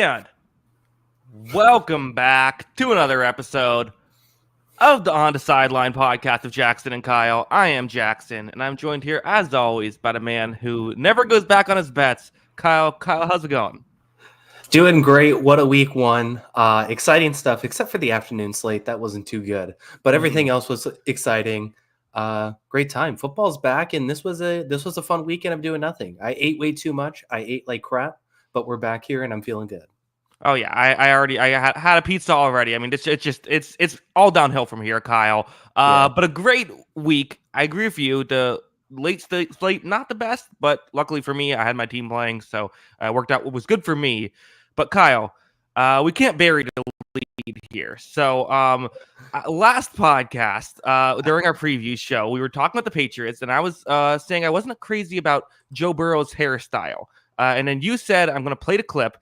And welcome back to another episode of the On the Sideline podcast of Jackson and Kyle. I am Jackson, and I'm joined here, as always, by the man who never goes back on his bets, Kyle. Kyle, how's it going? Doing great. What a week one. Exciting stuff, except for the afternoon slate. That wasn't too good. But everything else was exciting. Great time. Football's back, and this was a fun weekend of doing nothing. I ate way too much. I ate like crap, but we're back here, and I'm feeling good. Oh yeah, I had a pizza already. I mean, it's all downhill from here, Kyle. But a great week. I agree with you. The late slate, not the best, but luckily for me, I had my team playing, so it worked out what was good for me. But Kyle, we can't bury the lead here. So last podcast, during our preview show, we were talking about the Patriots, and I was saying I wasn't crazy about Joe Burrow's hairstyle. And then you said, I'm going to play the clip.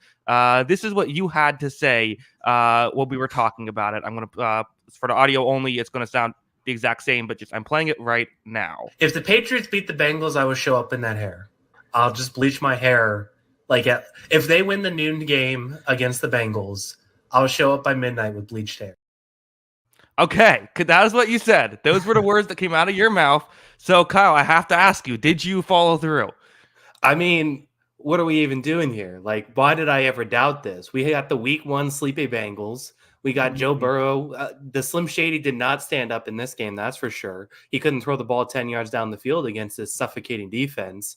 This is what you had to say when we were talking about it. I'm going to, for the audio only, it's going to sound the exact same, but I'm playing it right now. If the Patriots beat the Bengals, I will show up in that hair. I'll just bleach my hair. If they win the noon game against the Bengals, I'll show up by midnight with bleached hair. Okay, that is what you said. Those were the words that came out of your mouth. So, Kyle, I have to ask you, did you follow through? I mean, what are we even doing here? Why did I ever doubt this? We got the week one sleepy Bengals. We got Joe Burrow. The Slim Shady did not stand up in this game, that's for sure. He couldn't throw the ball 10 yards down the field against this suffocating defense.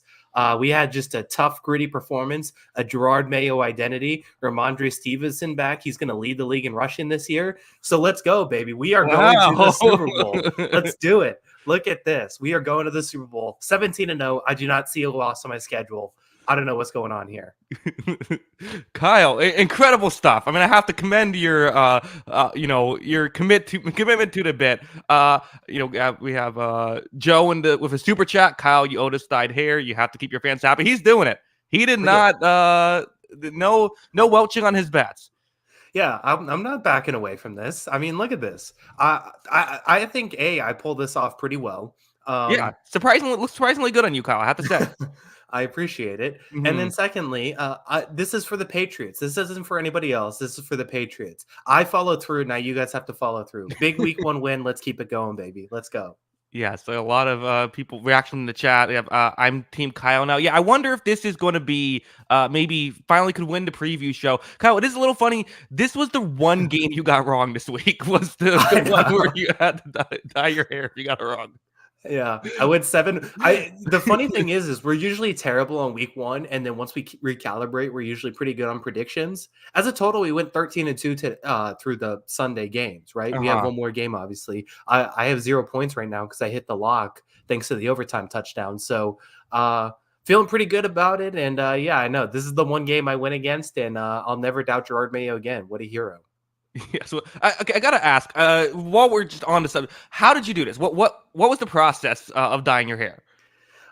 We had just a tough, gritty performance, a Gerard Mayo identity. Ramondre Stevenson back. He's going to lead the league in rushing this year. So let's go, baby. We are going to the Super Bowl. Let's do it. Look at this. We are going to the Super Bowl. 17-0. I do not see a loss on my schedule. I don't know what's going on here. Kyle, incredible stuff. I mean, I have to commend your, your commitment to the bit. We have Joe with a super chat. Kyle, you owe us dyed hair. You have to keep your fans happy. He's doing it. He did not, no welching on his bets. Yeah, I'm not backing away from this. I mean, look at this. I think I pulled this off pretty well. Surprisingly good on you, Kyle. I have to say. I appreciate it. Mm-hmm. And then secondly, this is for the Patriots. This isn't for anybody else. This is for the Patriots. I followed through. Now you guys have to follow through. Big week one win. Let's keep it going, baby. Let's go. Yeah, so a lot of people reaction in the chat. We have, I'm Team Kyle now. Yeah, I wonder if this is going to be maybe finally could win the preview show. Kyle, it is a little funny. This was the one game you got wrong this week. Was the one where you had to dye your hair. You got it wrong. Yeah, I went 7. The funny thing is we're usually terrible on week one, and then once we recalibrate, we're usually pretty good on predictions. As a total, we went 13-2 through the Sunday games, right? We have one more game, obviously. I have 0 points right now because I hit the lock thanks to the overtime touchdown. So feeling pretty good about it, and I know this is the one game I win against, and I'll never doubt Gerard Mayo again. What a hero. Yeah, so I gotta ask. While we're just on the subject, how did you do this? What was the process of dyeing your hair?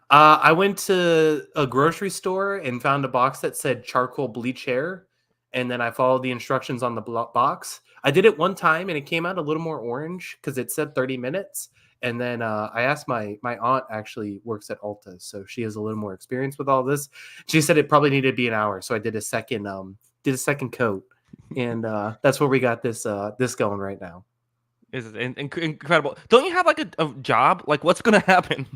I went to a grocery store and found a box that said charcoal bleach hair, and then I followed the instructions on the box. I did it one time, and it came out a little more orange because it said 30 minutes. And then I asked my aunt actually works at Ulta, so she has a little more experience with all this. She said it probably needed to be an hour, so I did a second coat. And that's where we got this going right now. This is incredible. Don't you have like a job? Like, what's going to happen?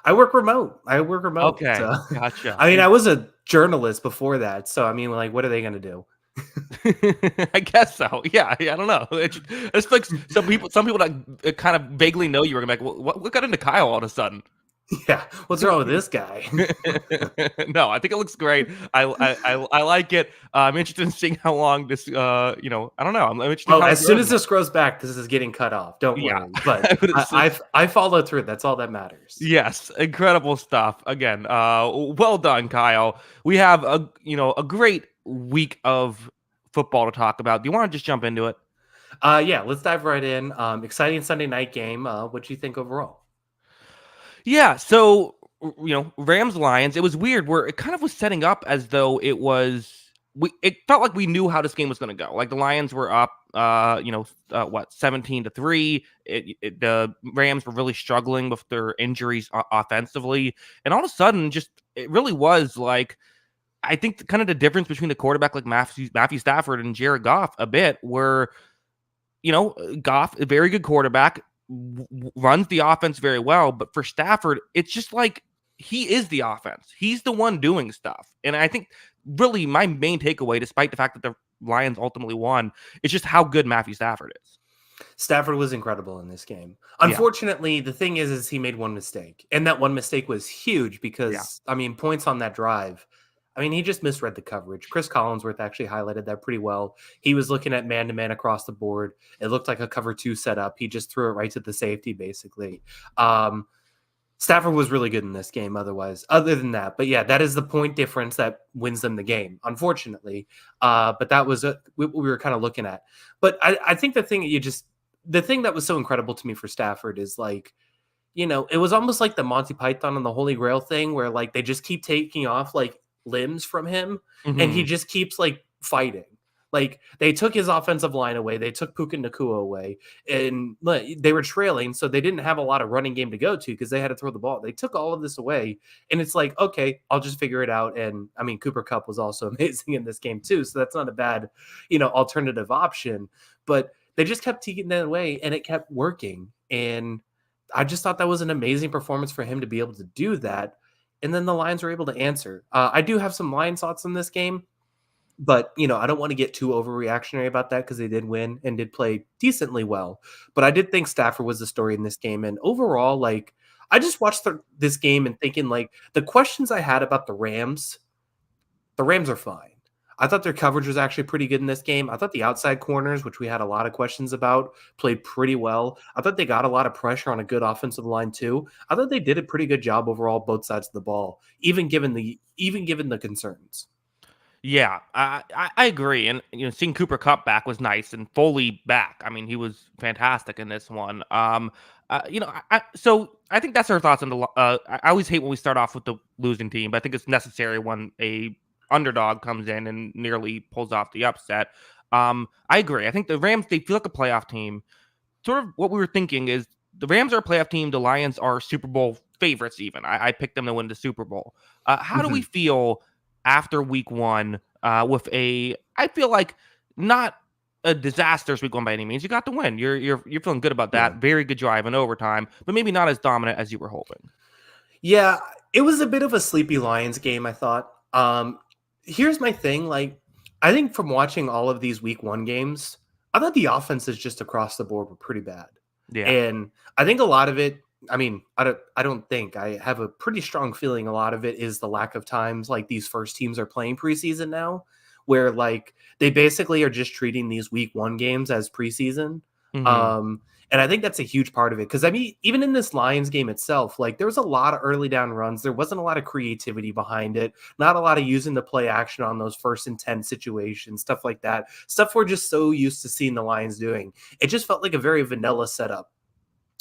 I work remote. Okay, so. Gotcha. I mean, I was a journalist before that, so I mean, like, what are they going to do? I guess so. Yeah, I don't know. It's like some people that kind of vaguely know you were gonna be like, what got into Kyle all of a sudden? Yeah, what's wrong with this guy? No, I think it looks great. I like it. I'm interested in seeing how long this. I don't know. I'm interested. As soon as this grows back, this is getting cut off. Don't worry. But I followed through. That's all that matters. Yes, incredible stuff. Again, well done, Kyle. We have a great week of football to talk about. Do you want to just jump into it? Yeah, let's dive right in. Exciting Sunday night game. What do you think overall? Yeah, so Rams Lions. It was weird where it kind of was setting up as though it felt like we knew how this game was going to go. Like the Lions were up, 17-3. The Rams were really struggling with their injuries offensively, and all of a sudden, it really was like I think kind of the difference between the quarterback like Matthew Stafford and Jared Goff a bit, where Goff, a very good quarterback, runs the offense very well, but for Stafford, it's just like he is the offense. He's the one doing stuff, and I think really my main takeaway, despite the fact that the Lions ultimately won, is just how good Matthew Stafford is. Stafford was incredible in this game. Yeah, Unfortunately, the thing is he made one mistake, and that one mistake was huge yeah. because I mean, points on that drive. I mean, he just misread the coverage. Chris Collinsworth actually highlighted that pretty well. He was looking at man to man across the board. It looked like a cover two setup. He just threw it right to the safety, basically. Stafford was really good in this game other than that. But yeah, that is the point difference that wins them the game, unfortunately. But that was what we were kind of looking at. But I think the thing that was so incredible to me for Stafford is like, it was almost like the Monty Python and the Holy Grail thing where like they just keep taking off like limbs from him and he Hmm. just keeps like fighting. Like they took his offensive line away, they took Puka Nakua away, and they were trailing, so they didn't have a lot of running game to go to because they had to throw the ball. They took all of this away, and it's like, okay, I'll just figure it out. And I mean, Cooper Kupp was also amazing in this game too, so that's not a bad, alternative option. But they just kept taking that away, and it kept working. And I just thought that was an amazing performance for him to be able to do that. And then the Lions were able to answer. I do have some Lions thoughts in this game, but I don't want to get too overreactionary about that because they did win and did play decently well. But I did think Stafford was the story in this game. And overall, like I just watched this game and thinking like the questions I had about the Rams are fine. I thought their coverage was actually pretty good in this game. I thought the outside corners, which we had a lot of questions about, played pretty well. I thought they got a lot of pressure on a good offensive line too. I thought they did a pretty good job overall, both sides of the ball, even given the concerns. Yeah, I agree, and seeing Cooper Cup back was nice, and Foley back. I mean, he was fantastic in this one. So I think that's our thoughts on the. I always hate when we start off with the losing team, but I think it's necessary when a underdog comes in and nearly pulls off the upset. I agree. I think the Rams, they feel like a playoff team. Sort of what we were thinking is the Rams are a playoff team. The Lions are Super Bowl favorites. Even I picked them to win the Super Bowl. How do we Mhm. feel after Week 1 with I feel like not a disastrous Week 1 by any means. You got the win. You're feeling good about Yeah. that. Very good drive in overtime, but maybe not as dominant as you were hoping. Yeah, it was a bit of a sleepy Lions game, I thought. Here's my thing, like I think from watching all of these week 1 games, I thought the offenses just across the board were pretty bad. Yeah, And I think a lot of it, I mean, I don't think I have a pretty strong feeling a lot of it is the lack of times like these first teams are playing preseason now, where like they basically are just treating these week 1 games as preseason. hmm Um and I think that's a huge part of it. Because I mean, even in this Lions game itself, like there was a lot of early down runs. There wasn't a lot of creativity behind it, not a lot of using the play action on those first and 10 situations, stuff like that. Stuff we're just so used to seeing the Lions doing. It just felt like a very vanilla setup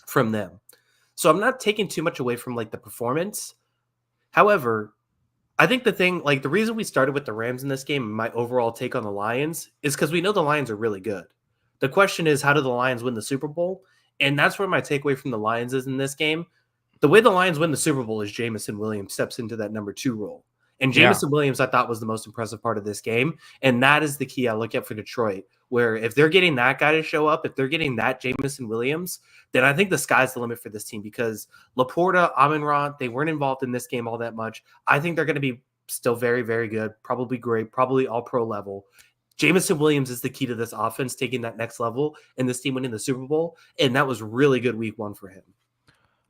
from them. So I'm not taking too much away from like the performance. However, I think the reason we started with the Rams in this game, and my overall take on the Lions, is because we know the Lions are really good. The question is, how do the Lions win the Super Bowl? And that's where my takeaway from the Lions is in this game. The way the Lions win the Super Bowl is Jamison Williams steps into that number 2 role. And yeah. Jamison Williams, I thought, was the most impressive part of this game. And that is the key I look at for Detroit, where if they're getting that guy to show up, if they're getting that Jamison Williams, then I think the sky's the limit for this team because Laporta, Amon-Ra, they weren't involved in this game all that much. I think they're going to be still very, very good, probably great, probably all pro level. Jamison Williams is the key to this offense taking that next level and this team winning the Super Bowl. And that was really good week 1 for him.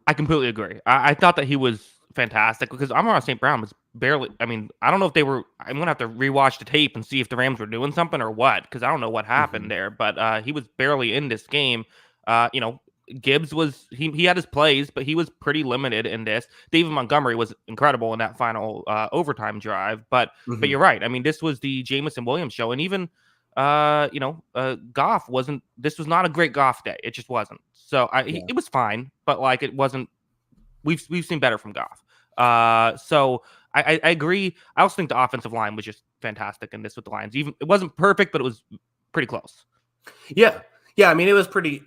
I completely agree. I thought that he was fantastic because Amon St. Brown was barely. I mean, I don't know if they were. I'm gonna have to rewatch the tape and see if the Rams were doing something or what because I don't know what happened there. But he was barely in this game. Gibbs was he had his plays, but he was pretty limited in this. David Montgomery was incredible in that final overtime drive. But Mm-hmm. you're right. I mean, this was the Jamison Williams show, and even Goff wasn't. This was not a great Goff day. It just wasn't. So Yeah. it was fine, but like it wasn't. We've seen better from Goff. So I agree. I also think the offensive line was just fantastic in this with the Lions. Even it wasn't perfect, but it was pretty close. Yeah. Yeah, I mean it was pretty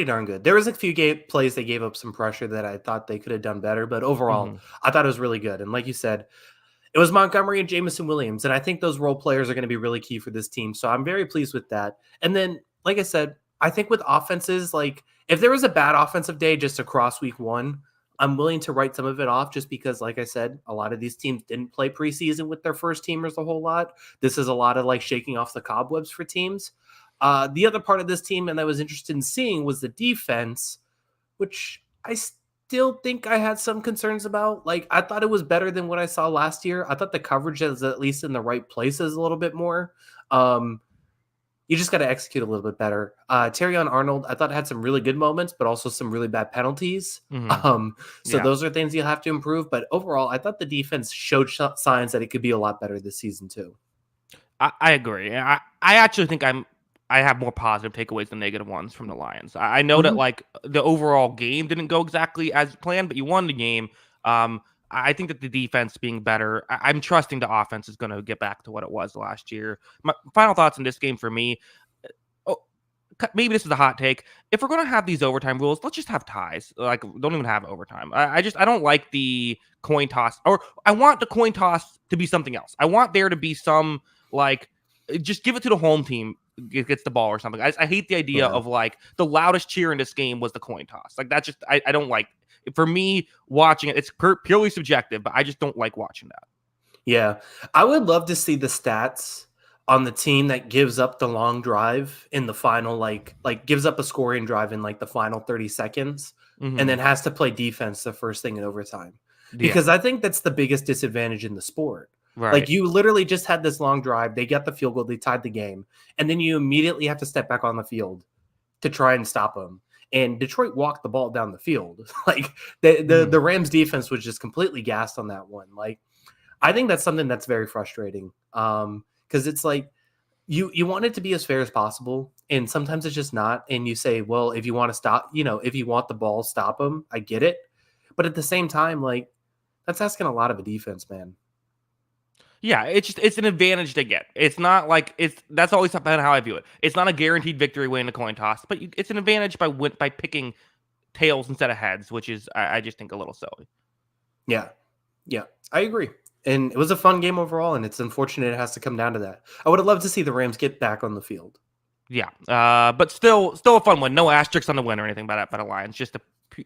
darn good. There was a few plays they gave up some pressure that I thought they could have done better, but overall, Hmm. I thought it was really good. And like you said, It was Montgomery and Jameson Williams, and I think those role players are going to be really key for this team. So I'm very pleased with that. And then, like I said, I think with offenses, like if there was a bad offensive day just across week one, I'm willing to write some of it off just because, like I said, a lot of these teams didn't play preseason with their first teamers a whole lot. This is a lot of like shaking off the cobwebs for teams. The other part of this team, and I was interested in seeing, was the defense, which I still think I had some concerns about. Like, I thought it was better than what I saw last year. I thought the coverage is at least in the right places a little bit more. You just got to execute a little bit better. Terrion Arnold, I thought had some really good moments, but also some really bad penalties. So those are things you'll have to improve. But overall, I thought the defense showed signs that it could be a lot better this season too. I agree. I actually think I have more positive takeaways than negative ones from the Lions. I know that like the overall game didn't go exactly as planned, but you won the game. I think that the defense being better, I'm trusting the offense is going to get back to what it was last year. My final thoughts in this game for me. Maybe this is a hot take. If we're going to have these overtime rules, let's just have ties. Like, don't even have overtime. I don't like the coin toss, or I want the coin toss to be something else. I want there to be some like, just give it to the home team gets the ball or something. I hate the idea of like the loudest cheer in this game was the coin toss. Like that's just I don't like. For me, watching it, it's purely subjective, but I just don't like watching that. Yeah, I would love to see the stats on the team that gives up the long drive in the final, like gives up a scoring drive in like the final 30 seconds and then has to play defense the first thing in overtime. Because I think that's the biggest disadvantage in the sport. Right. Like you literally just had this long drive, they got the field goal, they tied the game, and then you immediately have to step back on the field to try and stop them. And Detroit walked the ball down the field. Like the Rams defense was just completely gassed on that one. Like I think that's something that's very frustrating. Because it's like you want it to be as fair as possible, and sometimes it's just not. And you say, well, if you want to stop, if you want the ball, stop them. I get it, but at the same time, like that's asking a lot of a defense, man. Yeah, it's an advantage to get. It's not like that's always been how I view it. It's not a guaranteed victory winning a coin toss, but it's an advantage by picking tails instead of heads, which is I just think a little silly. Yeah, I agree. And it was a fun game overall, and it's unfortunate it has to come down to that. I would have loved to see the Rams get back on the field. Yeah, but still a fun one. No asterisks on the win or anything by the Lions. Just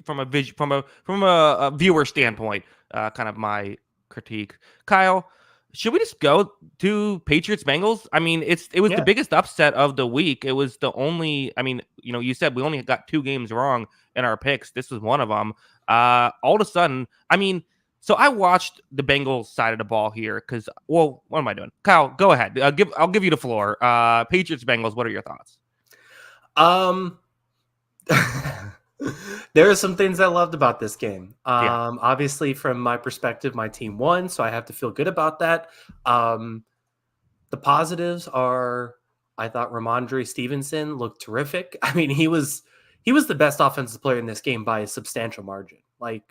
from a viewer standpoint, kind of my critique. Kyle, should we just go to Patriots Bengals? I mean, it was the biggest upset of the week. It was the only. I mean, you said we only got 2 games wrong in our picks. This was one of them. All of a sudden, I mean. So I watched the Bengals side of the ball here because, well, what am I doing? Kyle, go ahead. I'll give you the floor. Patriots, Bengals, what are your thoughts? There are some things I loved about this game. Obviously, from my perspective, my team won, so I have to feel good about that. The positives are, I thought Ramondre Stevenson looked terrific. I mean, he was the best offensive player in this game by a substantial margin. Like,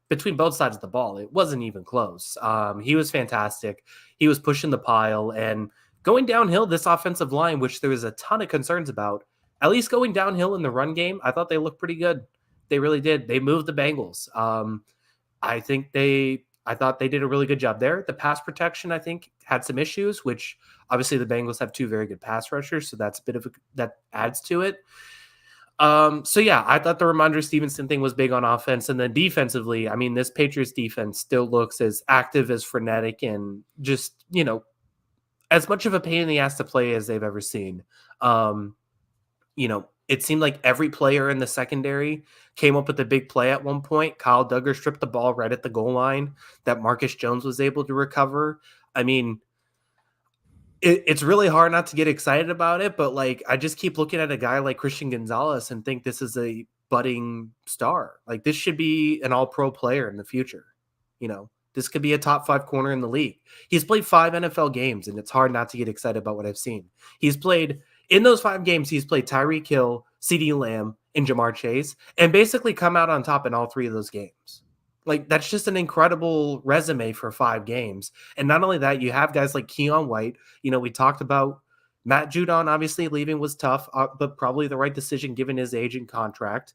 between both sides of the ball, it wasn't even close. He was fantastic. He was pushing the pile and going downhill. This offensive line, which there was a ton of concerns about, at least going downhill in the run game, I thought they looked pretty good. They really did. They moved the Bengals. I thought they did a really good job there. The pass protection, I think, had some issues, which obviously the Bengals have 2 very good pass rushers, so that's that adds to it. So yeah, I thought the Ramondre Stevenson thing was big on offense, and then defensively, I mean, this Patriots defense still looks as active, as frenetic, and just as much of a pain in the ass to play as they've ever seen. It seemed like every player in the secondary came up with a big play at one point. Kyle Duggar stripped the ball right at the goal line that Marcus Jones was able to recover. I mean, it's really hard not to get excited about it, but like I just keep looking at a guy like Christian Gonzalez and think this is a budding star. Like this should be an all-pro player in the future. This could be a top 5 corner in the league. He's played 5 NFL games, and it's hard not to get excited about what I've seen. He's played in those 5 games. He's played Tyreek Hill, CeeDee Lamb, and Jamar Chase, and basically come out on top in all 3 of those games. Like, that's just an incredible resume for 5 games. And not only that, you have guys like Keon White. We talked about Matt Judon, obviously leaving was tough, but probably the right decision given his age and contract.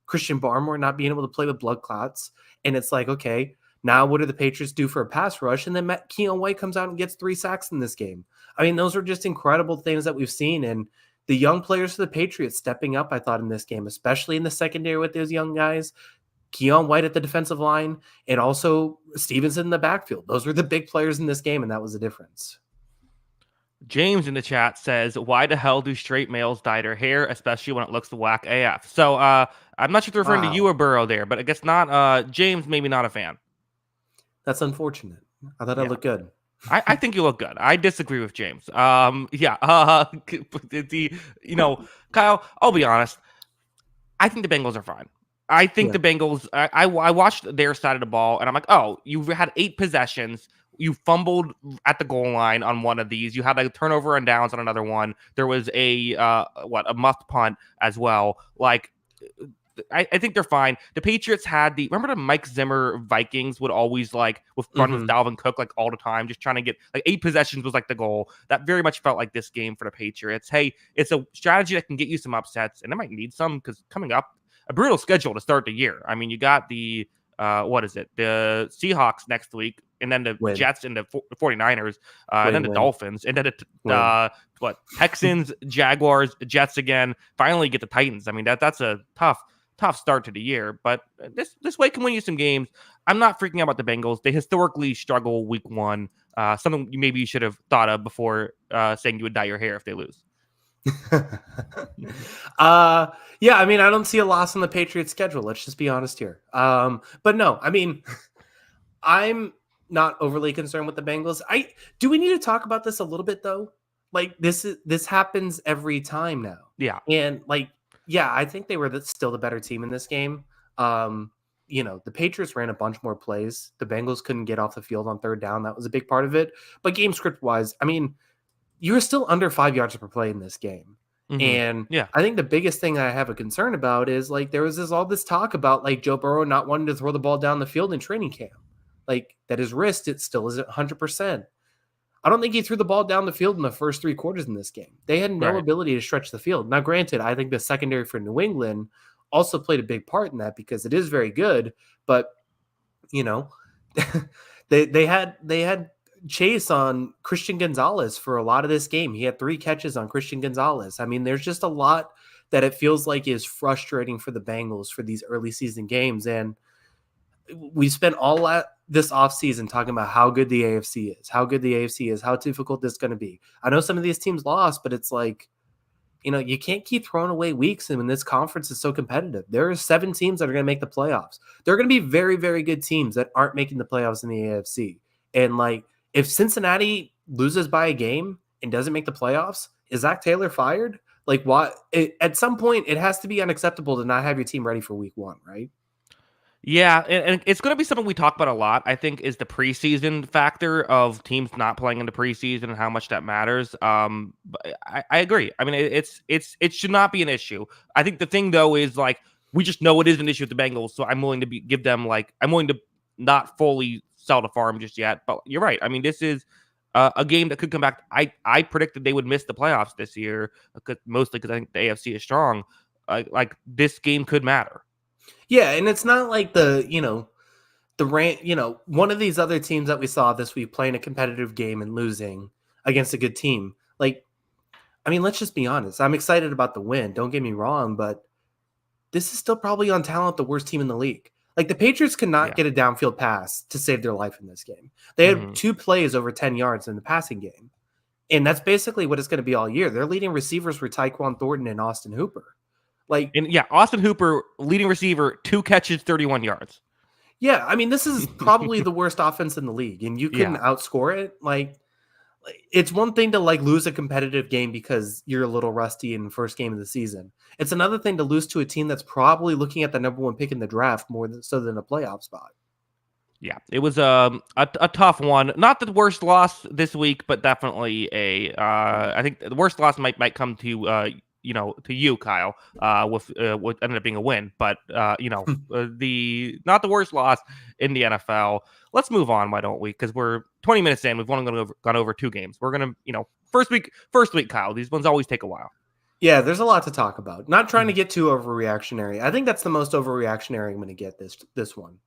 Christian Barmore not being able to play with blood clots. And it's like, okay, Now, what do the Patriots do for a pass rush? And then Keon White comes out and gets 3 sacks in this game. I mean, those are just incredible things that we've seen. And the young players for the Patriots stepping up, I thought, in this game, especially in the secondary with those young guys. Keon White at the defensive line, and also Stevenson in the backfield. Those were the big players in this game, and that was the difference. James in the chat says, why the hell do straight males dye their hair, especially when it looks whack AF? So I'm not sure if they're referring to you or Burrow there, but I guess not. James, maybe not a fan. That's unfortunate. I thought I looked good. I think you look good. I disagree with James. Kyle, I'll be honest. I think the Bengals are fine. I think the Bengals, I watched their side of the ball, and I'm like, oh, you've had 8 possessions. You fumbled at the goal line on one of these. You had a turnover and downs on another one. There was a muffed punt as well. Like, I think they're fine. The Patriots had remember the Mike Zimmer Vikings would always run with Dalvin Cook like all the time, just trying to get 8 possessions was like the goal. That very much felt like this game for the Patriots. Hey, it's a strategy that can get you some upsets, and they might need some because coming up, a brutal schedule to start the year. I mean, you got the the Seahawks next week, and then the Jets and the 49ers, and then the Dolphins, and then the Texans, Jaguars, Jets again. Finally get the Titans. I mean, that's a tough start to the year, but this way can win you some games. I'm not freaking out about the Bengals. They historically struggle week 1. Something maybe you should have thought of before saying you would dye your hair if they lose. Yeah, I mean, I don't see a loss on the Patriots schedule. Let's just be honest here. But no, I mean, I'm not overly concerned with the Bengals. Do we need to talk about this a little bit though? Like this happens every time now. Yeah. And I think they were still the better team in this game. The Patriots ran a bunch more plays. The Bengals couldn't get off the field on 3rd down. That was a big part of it. But game script wise, I mean, you were still under 5 yards per play in this game. And I think the biggest thing I have a concern about is there was all this talk about Joe Burrow not wanting to throw the ball down the field in training camp. That his wrist, it still isn't 100%. I don't think he threw the ball down the field in the first 3 quarters in this game. They had no ability to stretch the field. Now, granted, I think the secondary for New England also played a big part in that because it is very good, but they had Chase on Christian Gonzalez for a lot of this game. He had 3 catches on Christian Gonzalez. I mean, there's just a lot that it feels like is frustrating for the Bengals for these early season games. And we spent all this offseason talking about how good the AFC is, how difficult this is going to be. I know some of these teams lost, but it's you can't keep throwing away weeks. And when this conference is so competitive, there are 7 teams that are going to make the playoffs. There are going to be very, very good teams that aren't making the playoffs in the AFC. And if Cincinnati loses by a game and doesn't make the playoffs, is Zach Taylor fired? What? At some point, it has to be unacceptable to not have your team ready for week 1, right? Yeah, and it's going to be something we talk about a lot, I think, is the preseason factor of teams not playing in the preseason and how much that matters. But I agree. I mean, it should not be an issue. I think the thing, though, is we just know it is an issue with the Bengals, so I'm willing to give them I'm willing to not fully sell the farm just yet. But you're right. I mean, this is a game that could come back. I predicted they would miss the playoffs this year, mostly because I think the AFC is strong. This game could matter. Yeah, and it's not like one of these other teams that we saw this week playing a competitive game and losing against a good team. I mean, let's just be honest. I'm excited about the win. Don't get me wrong, but this is still probably on talent the worst team in the league. The Patriots could not get a downfield pass to save their life in this game. They had 2 plays over 10 yards in the passing game. And that's basically what it's going to be all year. Their leading receivers were Tyquan Thornton and Austin Hooper. Austin Hooper, leading receiver, 2 catches, 31 yards. Yeah, I mean, this is probably the worst offense in the league, and you couldn't outscore it. It's one thing to lose a competitive game because you're a little rusty in the first game of the season. It's another thing to lose to a team that's probably looking at the number 1 pick in the draft more so than a playoff spot. Yeah, it was a tough one. Not the worst loss this week, but definitely I think the worst loss might come to to you, Kyle, with what ended up being a win, but the not the worst loss in the NFL. Let's move on, why don't we? Because we're 20 minutes in. We've only gone over 2 games. We're gonna, first week, Kyle. These ones always take a while. Yeah, there's a lot to talk about. Not trying to get too overreactionary. I think that's the most overreactionary I'm going to get this one.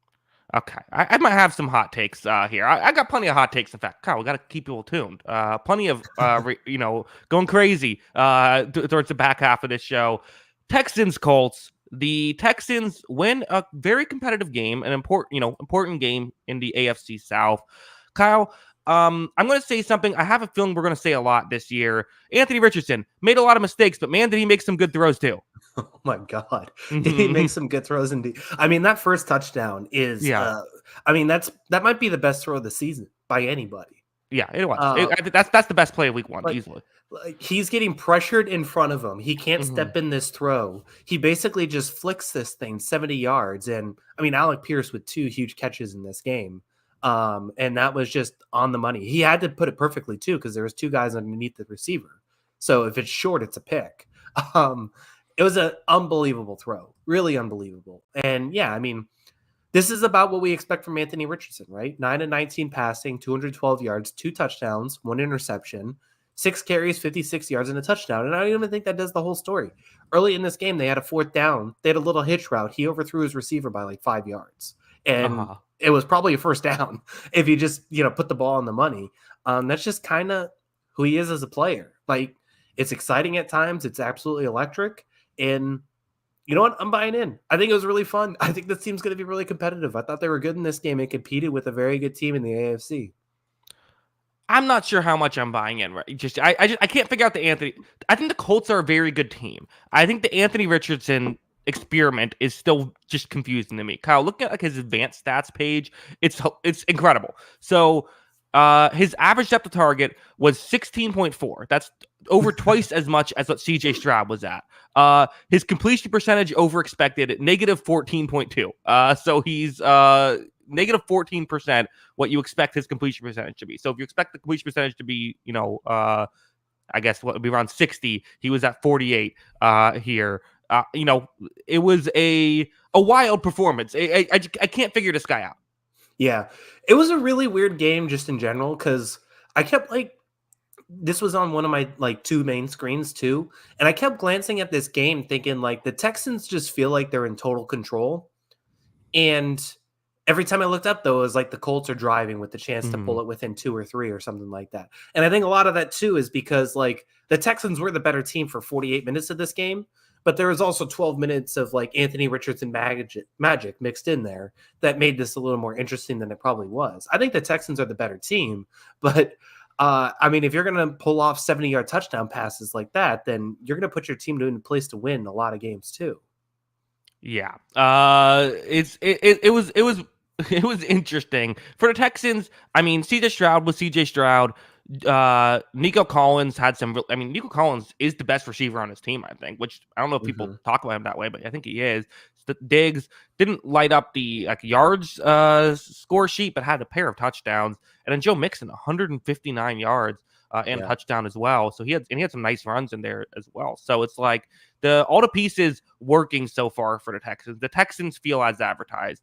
Okay, I might have some hot takes here. I got plenty of hot takes. In fact, Kyle, we got to keep people tuned. Plenty of going crazy towards the back half of this show. Texans Colts. The Texans win a very competitive game, an important game in the AFC South. Kyle, I'm going to say something. I have a feeling we're going to say a lot this year. Anthony Richardson made a lot of mistakes, but man, did he make some good throws too. Oh my God. Did he make some good throws indeed? I mean, that first touchdown is that might be the best throw of the season by anybody. Yeah, it was. I think that's the best play of week one, easily. Like he's getting pressured in front of him. He can't step in this throw. He basically just flicks this thing 70 yards. And I mean, Alec Pierce with 2 huge catches in this game. And that was just on the money. He had to put it perfectly too, because there was 2 guys underneath the receiver. So if it's short, it's a pick. It was an unbelievable throw, really unbelievable. And yeah, I mean, this is about what we expect from Anthony Richardson, right? 9-19 passing, 212 yards, 2 touchdowns, 1 interception, 6 carries, 56 yards, and a touchdown. And I don't even think that does the whole story. Early in this game, they had a 4th down. They had a little hitch route. He overthrew his receiver by like 5 yards. And it was probably a first down if you just, put the ball on the money. That's just kind of who he is as a player. Like, it's exciting at times. It's absolutely electric. And you know what? I'm buying in. I think it was really fun. I think this team's going to be really competitive. I thought they were good in this game and competed with a very good team in the AFC. I'm not sure how much I'm buying in. Right? I can't figure out the Anthony. I think the Colts are a very good team. I think the Anthony Richardson experiment is still just confusing to me. Kyle, look at his advanced stats page. It's incredible. So his average depth of target was 16.4. That's over twice as much as what CJ Stroud was at. His completion percentage over expected, negative 14.2. So he's negative 14%, what you expect his completion percentage to be. So if you expect the completion percentage to be, I guess what would be around 60, he was at 48 here. It was a wild performance. I can't figure this guy out. Yeah, it was a really weird game just in general, because I kept this was on one of my 2 main screens too, and I kept glancing at this game thinking the Texans just feel like they're in total control. And every time I looked up, though, it was the Colts are driving with the chance to pull it within 2 or 3 or something like that. And I think a lot of that too is because the Texans were the better team for 48 minutes of this game. But there was also 12 minutes of Anthony Richardson magic mixed in there that made this a little more interesting than it probably was. I think the Texans are the better team, but I mean, if you're going to pull off 70-yard touchdown passes like that, then you're going to put your team in a place to win a lot of games too. Yeah, it was interesting for the Texans. I mean, CJ Stroud was CJ Stroud. Nico Collins had some. Nico Collins is the best receiver on his team, I think. Which I don't know if people talk about him that way, but I think he is. Diggs didn't light up the yards score sheet, but had a pair of touchdowns. And then Joe Mixon, 159 yards and a touchdown as well. So he had some nice runs in there as well. So it's all the pieces working so far for the Texans. The Texans feel as advertised.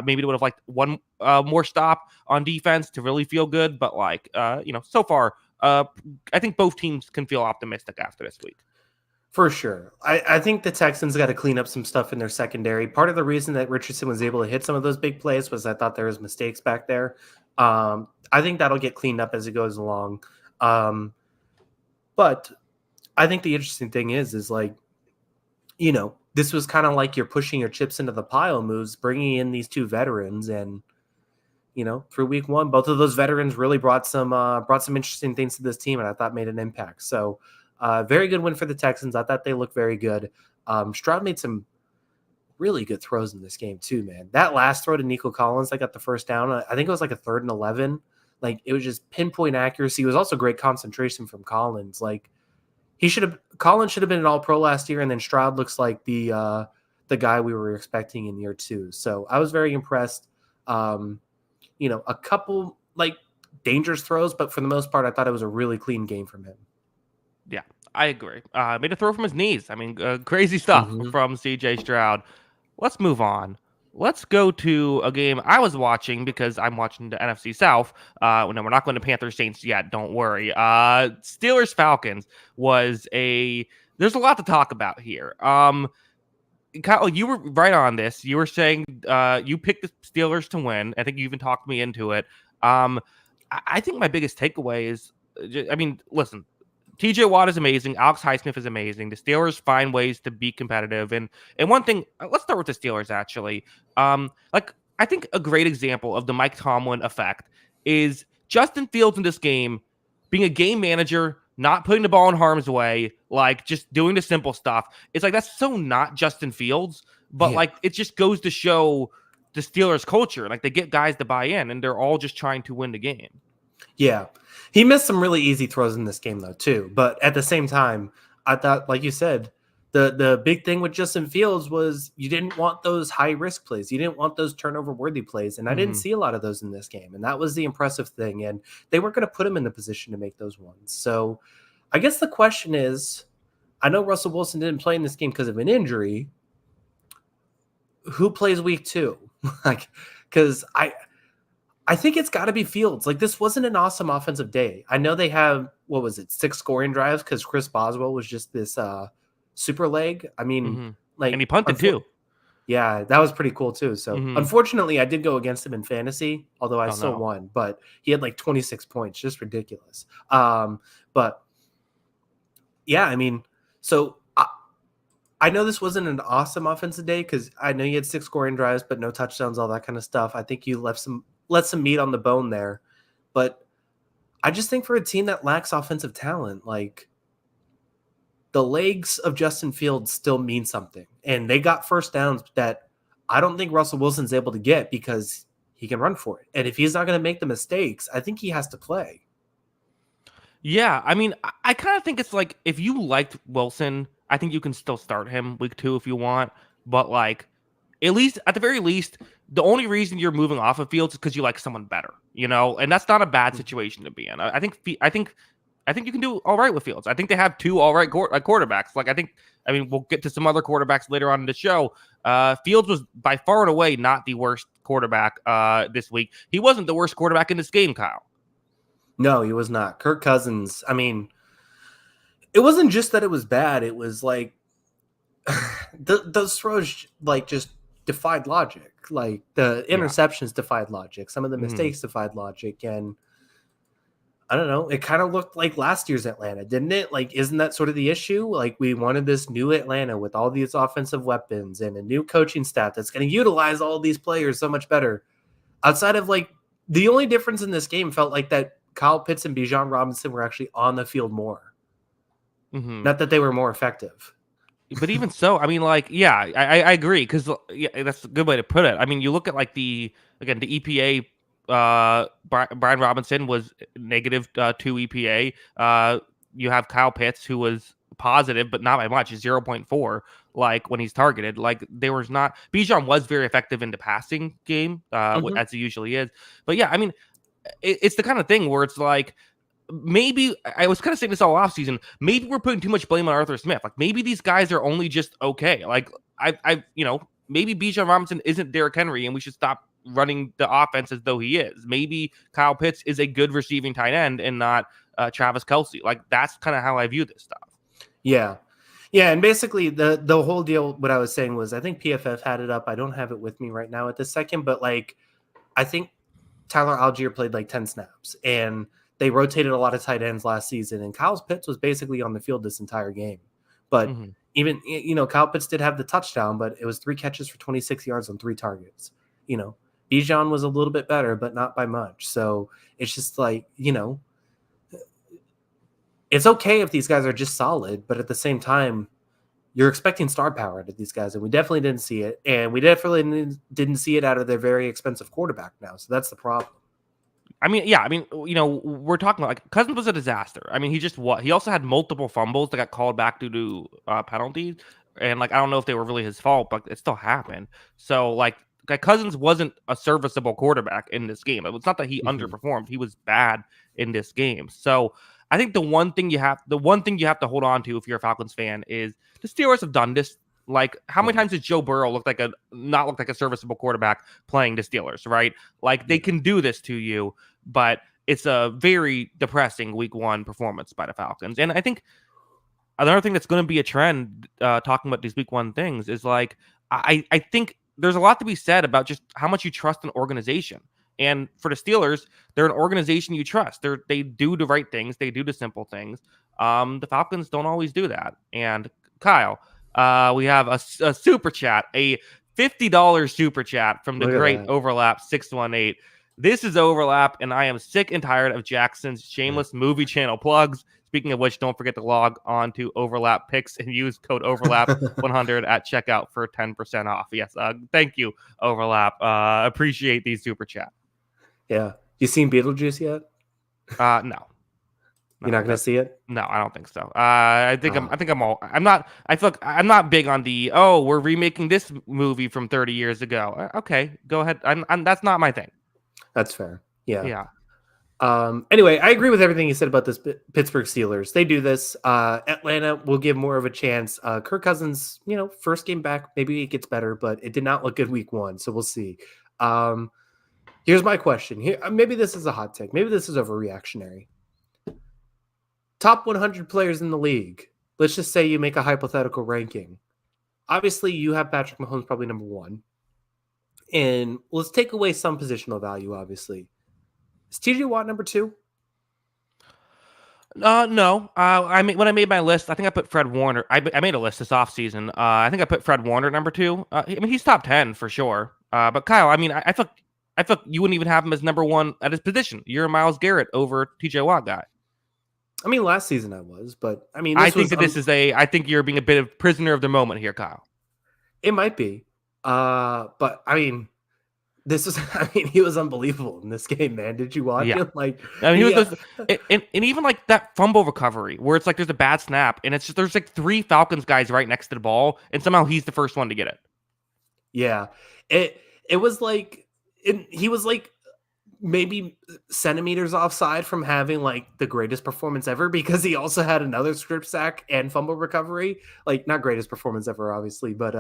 Maybe they would have liked one more stop on defense to really feel good, but so far, I think both teams can feel optimistic after this week. For sure. I think the Texans got to clean up some stuff in their secondary. Part of the reason that Richardson was able to hit some of those big plays was I thought there was mistakes back there. I think that'll get cleaned up as it goes along. But I think the interesting thing is this was kind of you're pushing your chips into the pile moves, bringing in these 2 veterans, and through week 1, both of those veterans really brought some interesting things to this team, and I thought made an impact. So very good win for the Texans. I thought they looked very good. Stroud made some really good throws in this game too, man. That last throw to Nico Collins, got the first down. I think it was a 3rd and 11. It was just pinpoint accuracy. It was also great concentration from Collins. Collins should have been an All-Pro last year, and then Stroud looks like the guy we were expecting in year 2. So I was very impressed. A couple dangerous throws, but for the most part, I thought it was a really clean game from him. Yeah, I agree. Made a throw from his knees. Crazy stuff from CJ Stroud. Let's move on. Let's go to a game I was watching because I'm watching the NFC South. No, we're not going to Panthers Saints yet. Don't worry. Steelers Falcons was there's a lot to talk about here. Kyle, you were right on this. You were saying you picked the Steelers to win. I think you even talked me into it. I think my biggest takeaway is, I mean, listen, TJ Watt is amazing. Alex Highsmith is amazing. The Steelers find ways to be competitive. And one thing, let's start with the Steelers actually. Like I think a great example of the Mike Tomlin effect is Justin Fields in this game being a game manager, not putting the ball in harm's way, like just doing the simple stuff. It's like that's so not Justin Fields, but Yeah. like it just goes to show the Steelers culture. Like they get guys to buy in and they're all just trying to win the game. Yeah. He missed some really easy throws in this game, though, too. But at the same time, I thought, like you said, the big thing with Justin Fields was you didn't want those high-risk plays. You didn't want those turnover-worthy plays. And I didn't see a lot of those in this game. And that was the impressive thing. And they weren't going to put him in the position to make those ones. So I guess the question is, I know Russell Wilson didn't play in this game because of an injury. Who plays week 2? Like, because I think it's got to be Fields. Like, this wasn't an awesome offensive day. I know they have, 6 scoring drives because Chris Boswell was just this super leg. I mean, like, and he punted too. Yeah, that was pretty cool too. So unfortunately, I did go against him in fantasy, although I still won. But he had like 26 points, just ridiculous. But yeah, I mean, so I know this wasn't an awesome offensive day because I know you had 6 scoring drives, but no touchdowns, all that kind of stuff. I think you left some meat on the bone there. But I just think for a team that lacks offensive talent, like the legs of Justin Fields still mean something. And they got first downs that I don't think Russell Wilson's able to get because he can run for it. And if he's not going to make the mistakes, I think he has to play. Yeah, I mean, I kind of think it's like if you liked Wilson, I think you can still start him week 2 if you want. But like, at the very least, the only reason you're moving off of Fields is because you like someone better, and that's not a bad situation to be in. I think you can do all right with Fields. I think they have 2 all right quarterbacks. Like I mean, we'll get to some other quarterbacks later on in the show. Fields was by far and away not the worst quarterback this week. He wasn't the worst quarterback in this game, Kyle. No, he was not. Kirk Cousins, I mean, it wasn't just that it was bad. It was like those throws like just defied logic. Like the interceptions defied logic. Some of the mistakes defied logic. And I don't know, it kind of looked like last year's Atlanta, didn't it? Like, isn't that sort of the issue? Like, we wanted this new Atlanta with all these offensive weapons and a new coaching staff that's going to utilize all these players so much better. Outside of like, the only difference in this game felt like that Kyle Pitts and Bijan Robinson were actually on the field more. Not that they were more effective. But even so, I mean, like, yeah, I agree because that's a good way to put it. I mean, you look at like the EPA. Brian Robinson was negative 2 EPA. You have Kyle Pitts who was positive, but not by much, 0.4. Like when he's targeted, like there was not. Bijan was very effective in the passing game, as he usually is. But yeah, I mean, it's the kind of thing where it's like. Maybe I was kind of saying this all offseason. Maybe we're putting too much blame on Arthur Smith. Like maybe these guys are only just okay. Like maybe Bijan Robinson isn't Derrick Henry, and we should stop running the offense as though he is. Maybe Kyle Pitts is a good receiving tight end and not Travis Kelce. Like that's kind of how I view this stuff. Yeah. Yeah, and basically the whole deal, what I was saying was I think PFF had it up. I don't have it with me right now at this second, but like I think Tyler Algier played like 10 snaps, and they rotated a lot of tight ends last season, and Kyle Pitts was basically on the field this entire game. But even, Kyle Pitts did have the touchdown, but it was 3 catches for 26 yards on 3 targets. Bijan was a little bit better, but not by much. So it's just like, it's okay if these guys are just solid, but at the same time, you're expecting star power out of these guys, and we definitely didn't see it. And we definitely didn't see it out of their very expensive quarterback now. So that's the problem. I mean, yeah, we're talking about like Cousins was a disaster. I mean, he also had multiple fumbles that got called back due to penalties. And like, I don't know if they were really his fault, but it still happened. So like Cousins wasn't a serviceable quarterback in this game. It's not that he underperformed. He was bad in this game. So I think the one thing you have to hold on to if you're a Falcons fan is the Steelers have done this. Like, how many times did Joe Burrow not look like a serviceable quarterback playing the Steelers, right? Like, they can do this to you, but it's a very depressing week 1 performance by the Falcons. And I think another thing that's going to be a trend, talking about these week one things, is like I think there's a lot to be said about just how much you trust an organization. And for the Steelers, they're an organization you trust. They do the right things. They do the simple things. The Falcons don't always do that. And Kyle, we have a super chat, a $50 super chat from the Look at great that. Overlap 618. This is Overlap, and I am sick and tired of Jackson's shameless movie channel plugs. Speaking of which, don't forget to log on to Overlap Picks and use code Overlap 100 at checkout for 10% off. Yes, thank you, Overlap. Appreciate these super chat. Yeah. You seen Beetlejuice yet? No. You're not gonna see it? No, I don't think so. I think I'm not. I feel like I'm not big on the. Oh, we're remaking this movie from 30 years ago. Okay, go ahead. That's not my thing. That's fair. Yeah. Yeah. Anyway, I agree with everything you said about this Pittsburgh Steelers. They do this. Atlanta will give more of a chance. Kirk Cousins, first game back, maybe it gets better, but it did not look good week one, so we'll see. Here's my question. Here, maybe this is a hot take. Maybe this is overreactionary. Top 100 players in the league. Let's just say you make a hypothetical ranking. Obviously, you have Patrick Mahomes probably number one. And let's take away some positional value, obviously. Is TJ Watt number two? No. I mean, when I made my list, I think I put Fred Warner. I made a list this offseason. I think I put Fred Warner number two. I mean, he's top 10 for sure. But Kyle, I mean, I thought you wouldn't even have him as number one at his position. You're a Myles Garrett over TJ Watt guy. I mean, last season I was, but I mean, I think I think you're being a bit of prisoner of the moment here, Kyle. It might be. But I mean, he was unbelievable in this game, man. Did you watch him? Like, I mean, he was and even like that fumble recovery where it's like there's a bad snap and it's just there's like three Falcons guys right next to the ball and somehow he's the first one to get it. Yeah, it was like he was like maybe centimeters offside from having like the greatest performance ever because he also had another strip sack and fumble recovery. Like not greatest performance ever, obviously, but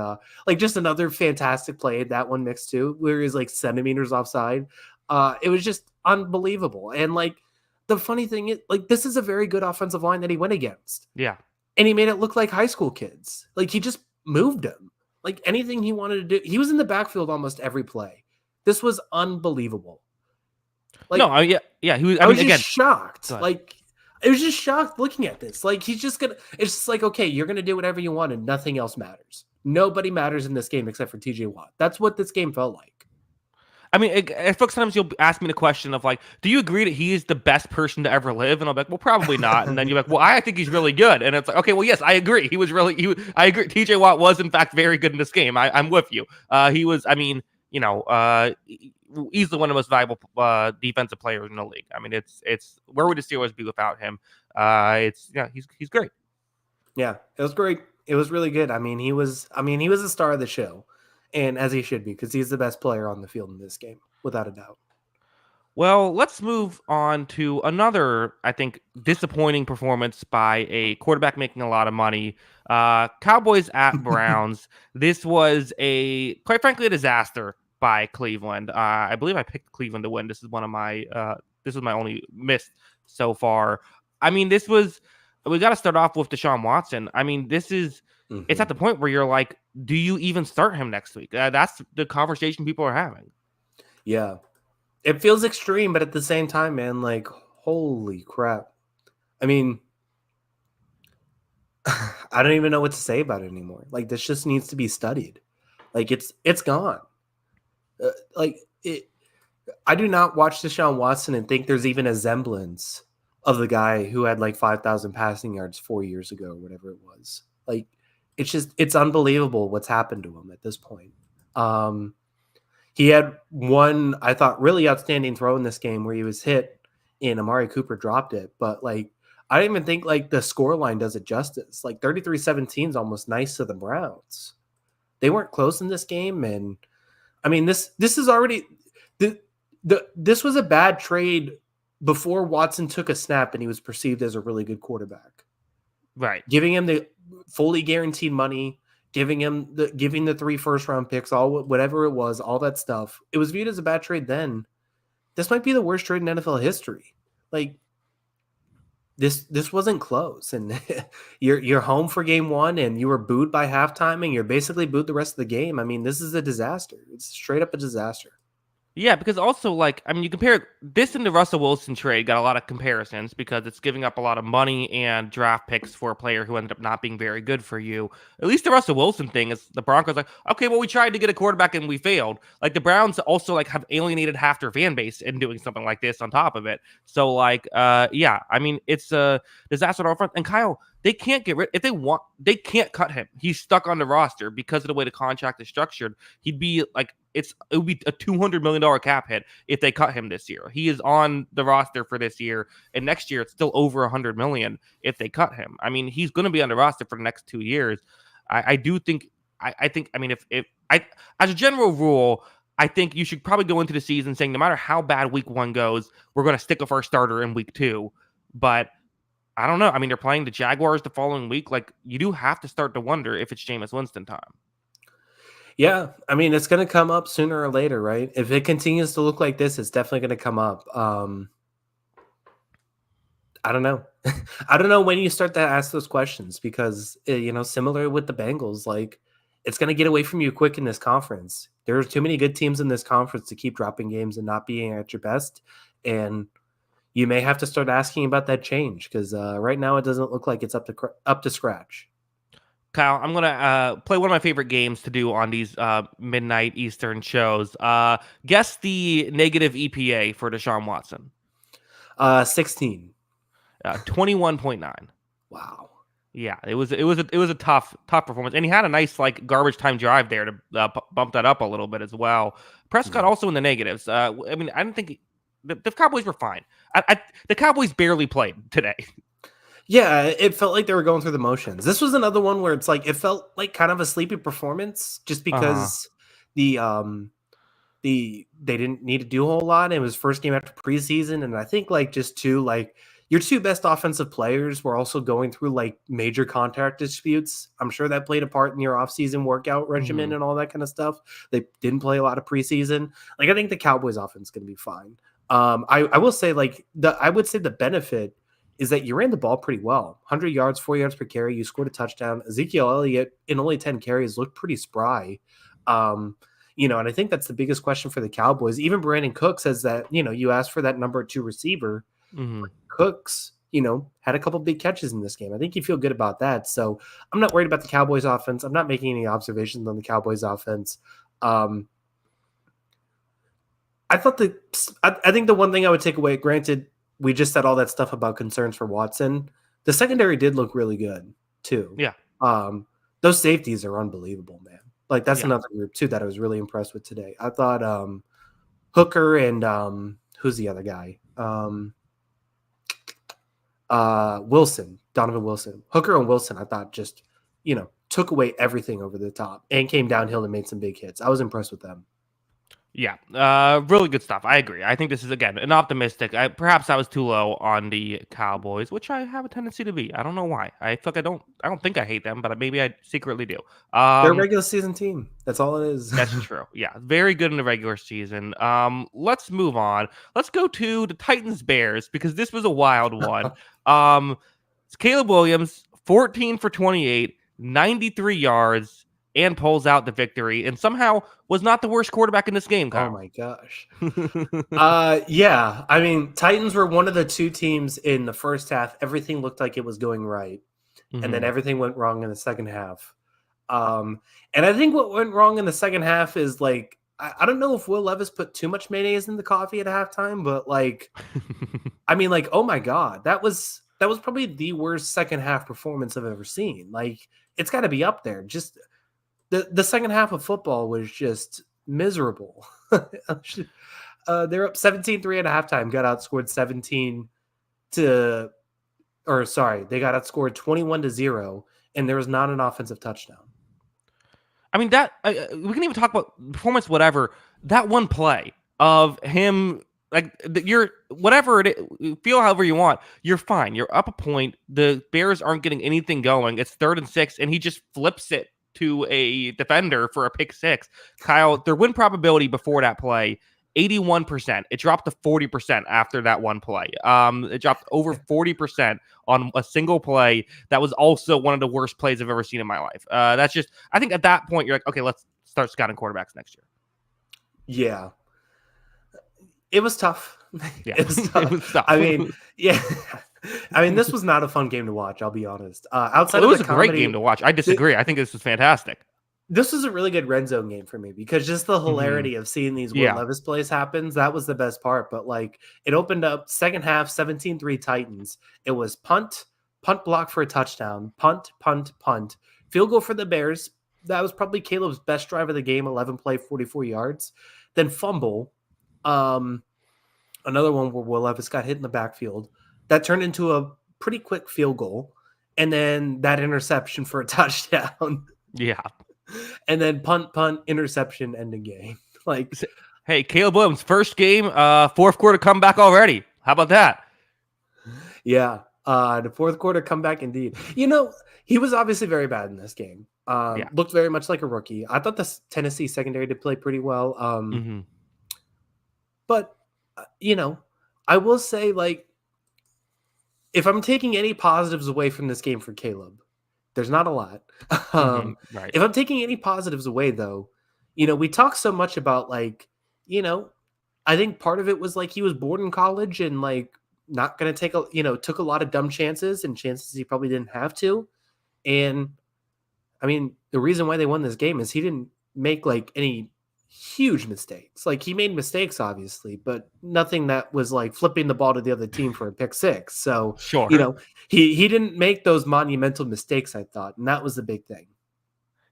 like just another fantastic play. That one mixed too, where he's like centimeters offside. It was just unbelievable. And like the funny thing is, like this is a very good offensive line that he went against. Yeah, and he made it look like high school kids. Like he just moved him. Like anything he wanted to do, he was in the backfield almost every play. This was unbelievable. Like, no, yeah. He was. I was again, shocked. Like, I was just shocked looking at this. Like, he's just gonna. It's just like, okay, you're gonna do whatever you want, and nothing else matters. Nobody matters in this game except for TJ Watt. That's what this game felt like. I mean, I feel like sometimes you'll ask me the question of like, do you agree that he is the best person to ever live? And I'll be like, well, probably not. And then you're like, well, I think he's really good. And it's like, okay, well, yes, I agree. I agree. TJ Watt was in fact very good in this game. I'm with you. He was. I mean, easily one of the most valuable defensive players in the league. I mean, it's where would the Steelers be without him? He's great. Yeah, it was great. It was really good. I mean, he was the star of the show, and as he should be because he's the best player on the field in this game, without a doubt. Well, let's move on to another, I think, disappointing performance by a quarterback making a lot of money. Cowboys at Browns. This was quite frankly, a disaster by Cleveland. I believe I picked Cleveland to win. This is my only miss so far. I mean, we got to start off with Deshaun Watson. I mean, it's at the point where you're like, do you even start him next week? That's the conversation people are having. Yeah. It feels extreme, but at the same time, man, like, holy crap. I mean, I don't even know what to say about it anymore. Like, this just needs to be studied. Like, it's gone. I do not watch Deshaun Watson and think there's even a semblance of the guy who had like 5,000 passing yards 4 years ago, or whatever it was. Like, it's unbelievable what's happened to him at this point. He had one, I thought, really outstanding throw in this game where he was hit and Amari Cooper dropped it. But like, I don't even think like the scoreline does it justice. Like 33-17 is almost nice to the Browns. They weren't close in this game. And I mean, this is already this was a bad trade before Watson took a snap and he was perceived as a really good quarterback. Right. Giving him the fully guaranteed money, giving the 3 first-round picks, whatever it was, all that stuff. It was viewed as a bad trade then. This might be the worst trade in NFL history. Like, this wasn't close, and you're home for game one, and you were booed by halftime, and you're basically booed the rest of the game. I mean, this is a disaster. It's straight up a disaster. Yeah, because also, like, I mean, you compare this and the Russell Wilson trade got a lot of comparisons because it's giving up a lot of money and draft picks for a player who ended up not being very good for you. At least the Russell Wilson thing is the Broncos like, okay, well, we tried to get a quarterback and we failed. Like the Browns also like have alienated half their fan base in doing something like this on top of it. So like, yeah, I mean, it's a disaster on all fronts. And Kyle, they can't get rid if they want. They can't cut him. He's stuck on the roster because of the way the contract is structured. He'd be like it would be a $200 million cap hit if they cut him this year. He is on the roster for this year, and next year it's still over $100 million if they cut him. I mean, he's going to be on the roster for the next 2 years. I do think. I think. I mean, if I as a general rule. I think you should probably go into the season saying no matter how bad week one goes, we're going to stick with our starter in week two. But I don't know. I mean, they're playing the Jaguars the following week. Like, you do have to start to wonder if it's Jameis Winston time. Yeah, I mean, it's going to come up sooner or later, right? If it continues to look like this, it's definitely going to come up. I don't know. I don't know when you start to ask those questions because, similar with the Bengals, like, it's going to get away from you quick in this conference. There are too many good teams in this conference to keep dropping games and not being at your best. And you may have to start asking about that change because right now it doesn't look like it's up to scratch. Kyle, I'm gonna play one of my favorite games to do on these midnight Eastern shows. Guess the negative EPA for Deshaun Watson. 16. 21.9. Wow. Yeah, it was a tough performance, and he had a nice like garbage time drive there to bump that up a little bit as well. Prescott also in the negatives. I mean, I didn't think the Cowboys were fine. The Cowboys barely played today. Yeah, it felt like they were going through the motions. This was another one where it's like it felt like kind of a sleepy performance just because they didn't need to do a whole lot. It was first game after preseason, and I think like just two like your two best offensive players were also going through like major contract disputes. I'm sure that played a part in your offseason workout regimen and all that kind of stuff. They didn't play a lot of preseason. Like I think the Cowboys offense is going to be fine. I will say like I would say the benefit is that you ran the ball pretty well. 100 yards, 4 yards per carry. You scored a touchdown. Ezekiel Elliott in only 10 carries looked pretty spry. And I think that's the biggest question for the Cowboys. Even Brandon Cook says that, you asked for that number 2 receiver. Cooks, had a couple big catches in this game. I think you feel good about that. So I'm not worried about the Cowboys offense. I'm not making any observations on the Cowboys offense. I think the one thing I would take away, granted, we just said all that stuff about concerns for Watson. The secondary did look really good too. Yeah. Those safeties are unbelievable, man. Like that's another group too that I was really impressed with today. I thought Hooker and who's the other guy? Wilson, Donovan Wilson. Hooker and Wilson, I thought just, took away everything over the top and came downhill and made some big hits. I was impressed with them. Yeah, really good stuff. I agree. I think this is, again, an optimistic. Perhaps I was too low on the Cowboys, which I have a tendency to be. I don't know why. I feel like I don't think I hate them, but maybe I secretly do. They're a regular season team. That's all it is. That's true. Yeah, very good in the regular season. Let's move on. Let's go to the Titans-Bears because this was a wild one. It's Caleb Williams, 14 for 28, 93 yards, and pulls out the victory, and somehow was not the worst quarterback in this game, Kyle. Oh my gosh. Yeah. I mean, Titans were one of the two teams in the first half. Everything looked like it was going right. And then everything went wrong in the second half. And I think what went wrong in the second half is like, I don't know if Will Levis put too much mayonnaise in the coffee at halftime, but like, I mean, like, oh my God, that was probably the worst second half performance I've ever seen. Like, it's got to be up there. Just the second half of football was just miserable. They're up 17-3 at halftime, got outscored they got outscored 21-0, and there was not an offensive touchdown. I mean, that we can even talk about performance, whatever. That one play of him, like you're whatever it is, feel however you want. You're fine. You're up a point. The Bears aren't getting anything going. It's 3rd and 6, and he just flips it to a defender for a pick six. Kyle, their win probability before that play 81%. It dropped to 40% after that one play. It dropped over 40% on a single play that was also one of the worst plays I've ever seen in my life. That's just, I think at that point, you're like, okay, let's start scouting quarterbacks next year. Yeah. It was tough. Yeah, It was tough. it was tough. I mean, yeah. I mean, this was not a fun game to watch, I'll be honest. Outside Well, it of was the a comedy, great game to watch. I disagree. I think this was fantastic. this was a really good red zone game for me because just the hilarity of seeing these Will Yeah. Levis plays happens, that was the best part. But like it opened up second half 17-3 Titans. It was punt block for a touchdown, punt, field goal for the Bears. That was probably Caleb's best drive of the game, 11 play, 44 yards. Then fumble. Another one where Will Levis got hit in the backfield. That turned into a pretty quick field goal. And then that interception for a touchdown. Yeah. And then punt, interception, ending game. Like, hey, Caleb Williams, first game, fourth quarter comeback already. How about that? Yeah. The fourth quarter comeback indeed. He was obviously very bad in this game. Looked very much like a rookie. I thought the Tennessee secondary did play pretty well. But, I will say, like, if I'm taking any positives away from this game for Caleb, there's not a lot. Right. If I'm taking any positives away, though, we talk so much about, like, I think part of it was, like, he was bored in college and, like, not going to took a lot of dumb chances and chances he probably didn't have to. And, I mean, the reason why they won this game is he didn't make, like, any huge mistakes. Like, he made mistakes, obviously, but nothing that was like flipping the ball to the other team for a pick six. So, sure. He didn't make those monumental mistakes, I thought, and that was the big thing.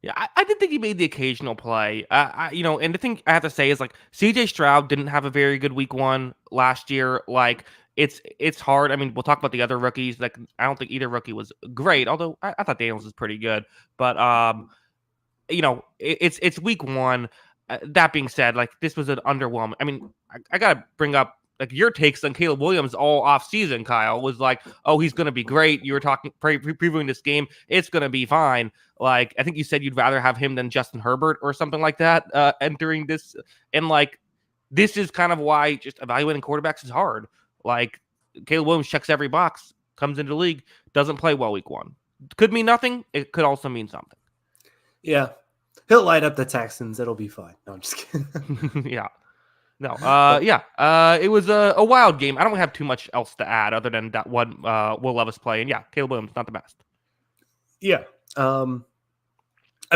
Yeah, I did think he made the occasional play. And the thing I have to say is, like, CJ Stroud didn't have a very good week one last year. Like, it's hard. I mean, we'll talk about the other rookies. Like, I don't think either rookie was great, although I thought Daniels was pretty good. But it's week one. That being said, like, this was an underwhelming. I mean, I gotta bring up, like, your takes on Caleb Williams all off season. Kyle was like, "Oh, he's gonna be great." You were talking previewing this game. It's gonna be fine. Like, I think you said you'd rather have him than Justin Herbert or something like that entering this. And, like, this is kind of why just evaluating quarterbacks is hard. Like, Caleb Williams checks every box, comes into the league, doesn't play well week one. Could mean nothing. It could also mean something. Yeah. He'll light up the Texans. It'll be fine. No, I'm just kidding. Yeah. No. It was a wild game. I don't have too much else to add other than that one Will Levis play. And yeah, Caleb Williams, not the best. Yeah. I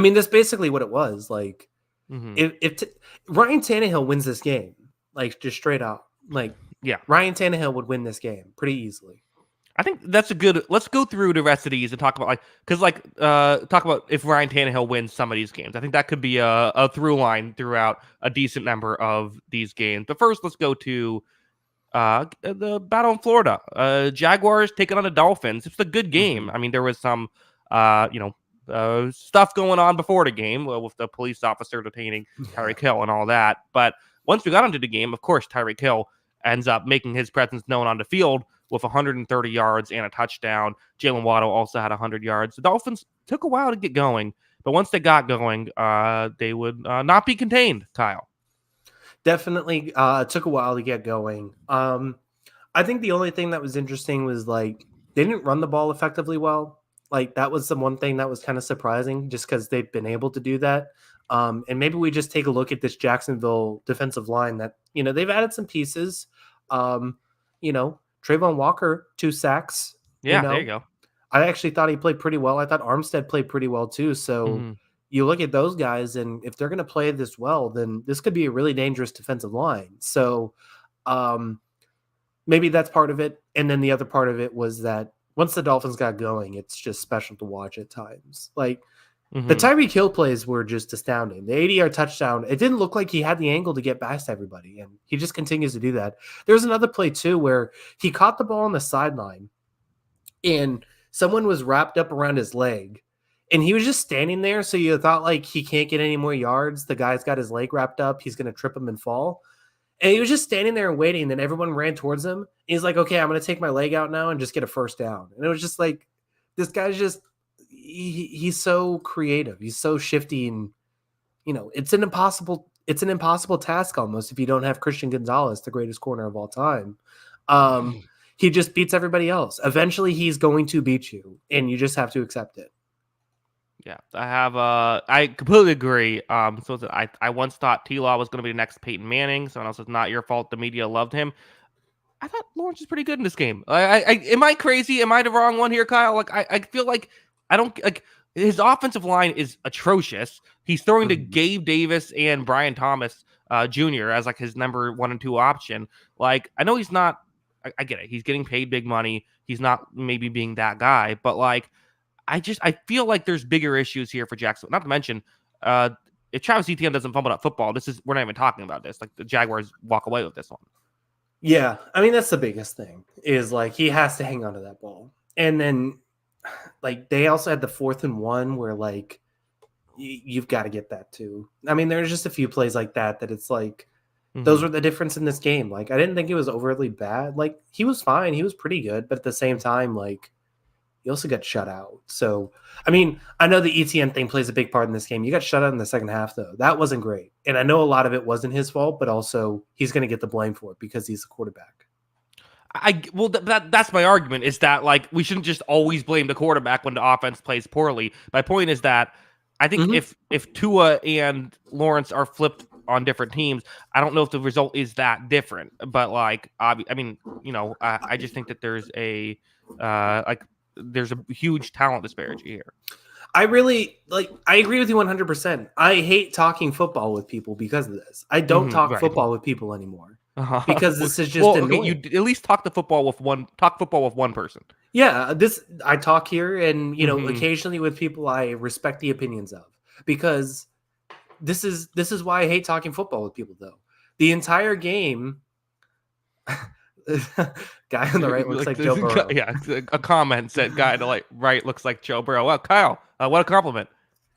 mean, that's basically what it was. Like, if Ryan Tannehill wins this game, like, just straight out, like, yeah, Ryan Tannehill would win this game pretty easily. I think that's a good. Let's go through the rest of these and talk about, like, because, like, talk about if Ryan Tannehill wins some of these games. I think that could be a through line throughout a decent number of these games. But first, let's go to the battle in Florida. Jaguars taking on the Dolphins. It's a good game. I mean, there was some stuff going on before the game with the police officer detaining Tyreek Hill and all that. But once we got into the game, of course, Tyreek Hill ends up making his presence known on the field with 130 yards and a touchdown. Jalen Waddle also had 100 yards. The Dolphins took a while to get going, but once they got going, they would not be contained, Kyle. Definitely took a while to get going. I think the only thing that was interesting was, like, they didn't run the ball effectively well. Like, that was the one thing that was kind of surprising just because they've been able to do that. And maybe we just take a look at this Jacksonville defensive line that, they've added some pieces. Trayvon Walker, 2 sacks. Yeah, there you go. I actually thought he played pretty well. I thought Armstead played pretty well too. So you look at those guys, and if they're going to play this well, then this could be a really dangerous defensive line. So maybe that's part of it. And then the other part of it was that once the Dolphins got going, it's just special to watch at times. Like, the Tyreek Hill plays were just astounding. The 80-yard touchdown, it didn't look like he had the angle to get past everybody, and he just continues to do that. There's another play, too, where he caught the ball on the sideline, and someone was wrapped up around his leg, and he was just standing there, so you thought, like, he can't get any more yards. The guy's got his leg wrapped up. He's going to trip him and fall. And he was just standing there and waiting, and then everyone ran towards him. He's like, okay, I'm going to take my leg out now and just get a first down. And it was just like, this guy's just – he's so creative. He's so shifty, and it's it's an impossible task almost if you don't have Christian Gonzalez, the greatest corner of all time. He just beats everybody else. Eventually, he's going to beat you, and you just have to accept it. Yeah, I completely agree. I once thought T-Law was going to be the next Peyton Manning. Someone else says, not your fault. The media loved him. I thought Lawrence is pretty good in this game. Am I crazy? Am I the wrong one here, Kyle? Like, I feel like I don't like his offensive line is atrocious. He's throwing to Gabe Davis and Brian Thomas Jr. as like his number 1 and 2 option. Like, I know he's not. I get it. He's getting paid big money. He's not maybe being that guy, but like, I feel like there's bigger issues here for Jacksonville. Not to mention, if Travis Etienne doesn't fumble that football, we're not even talking about this. Like, the Jaguars walk away with this one. Yeah, I mean, that's the biggest thing is like he has to hang on to that ball. And then like they also had the 4th and 1 where like you've got to get that too. I mean, there's just a few plays like that it's like those were the difference in this game. Like I didn't think it was overly bad. Like he was fine. He was pretty good. But at the same time, like he also got shut out. So, I mean, I know the ETN thing plays a big part in this game. You got shut out in the second half, though. That wasn't great. And I know a lot of it wasn't his fault, but also he's going to get the blame for it because he's the quarterback. That's my argument is that like we shouldn't just always blame the quarterback when the offense plays poorly. My point is that I think if Tua and Lawrence are flipped on different teams, I don't know if the result is that different. But like, I mean, I just think that there's a huge talent disparity here. I agree with you 100%. I hate talking football with people because of this. I don't talk football with people anymore because this is just annoying. Okay, you at least talk football with one person. Yeah, I talk here and, occasionally with people I respect the opinions of because this is why I hate talking football with people though. The entire game guy on the right looks like Joe Burrow. Yeah, a comment said guy on the right looks like Joe Burrow. Well, Kyle, what a compliment.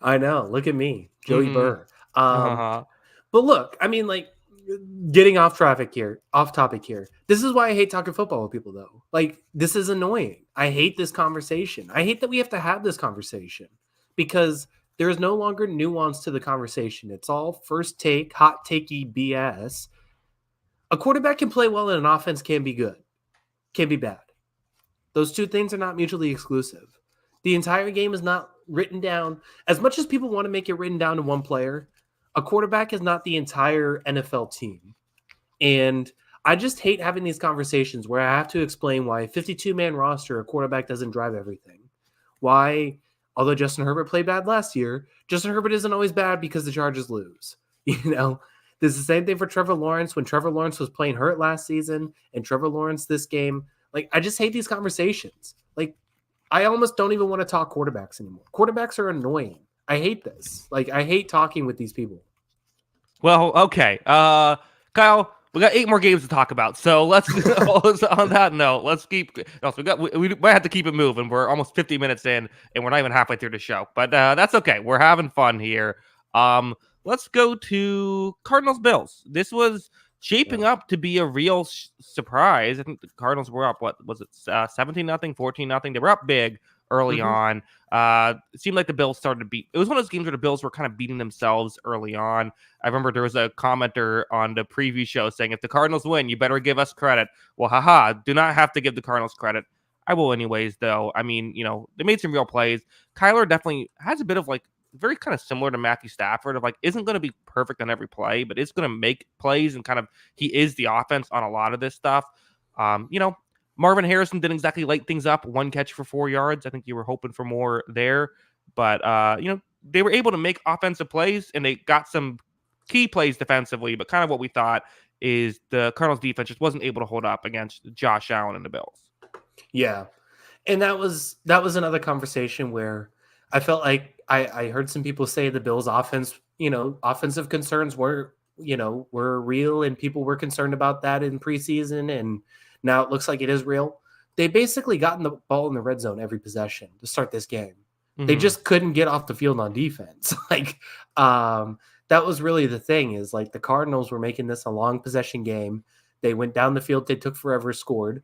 I know. Look at me, Joey Burr. But look, I mean, like getting off topic here. This is why I hate talking football with people, though. Like, this is annoying. I hate this conversation. I hate that we have to have this conversation because there is no longer nuance to the conversation. It's all first take, hot takey BS. A quarterback can play well and an offense can be good, can be bad. Those two things are not mutually exclusive. The entire game is not written down. As much as people want to make it written down to one player, a quarterback is not the entire NFL team. And I just hate having these conversations where I have to explain why a 52-man roster, a quarterback doesn't drive everything. Why, although Justin Herbert played bad last year, Justin Herbert isn't always bad because the Chargers lose. This is the same thing for Trevor Lawrence when Trevor Lawrence was playing hurt last season and Trevor Lawrence this game. Like, I just hate these conversations. Like, I almost don't even want to talk quarterbacks anymore. Quarterbacks are annoying. I hate this. Like, I hate talking with these people. Well, okay. Kyle, we got 8 more games to talk about. So let's on that note, let's keep. We might have to keep it moving. We're almost 50 minutes in, and we're not even halfway through the show. But that's okay. We're having fun here. Let's go to Cardinals Bills. This was shaping up to be a real surprise. I think the Cardinals were up. What was it? 17-0, 14-0. They were up big early on. It seemed like the Bills started to beat. It was one of those games where the Bills were kind of beating themselves early on. I remember there was a commenter on the preview show saying, if the Cardinals win, you better give us credit. Well, do not have to give the Cardinals credit. I will anyways, though. I mean, they made some real plays. Kyler definitely has a bit of like, very kind of similar to Matthew Stafford of like, isn't going to be perfect on every play, but it's going to make plays and kind of, he is the offense on a lot of this stuff. Marvin Harrison didn't exactly light things up. 1 catch for 4 yards. I think you were hoping for more there, but they were able to make offensive plays and they got some key plays defensively, but kind of what we thought is the Cardinals defense just wasn't able to hold up against Josh Allen and the Bills. Yeah. And that was another conversation where I felt like I heard some people say the Bills offense, offensive concerns were real and people were concerned about that in preseason. And now it looks like it is real. They basically gotten the ball in the red zone every possession to start this game. They just couldn't get off the field on defense. That was really the thing is like the Cardinals were making this a long possession game. They went down the field. They took forever, scored.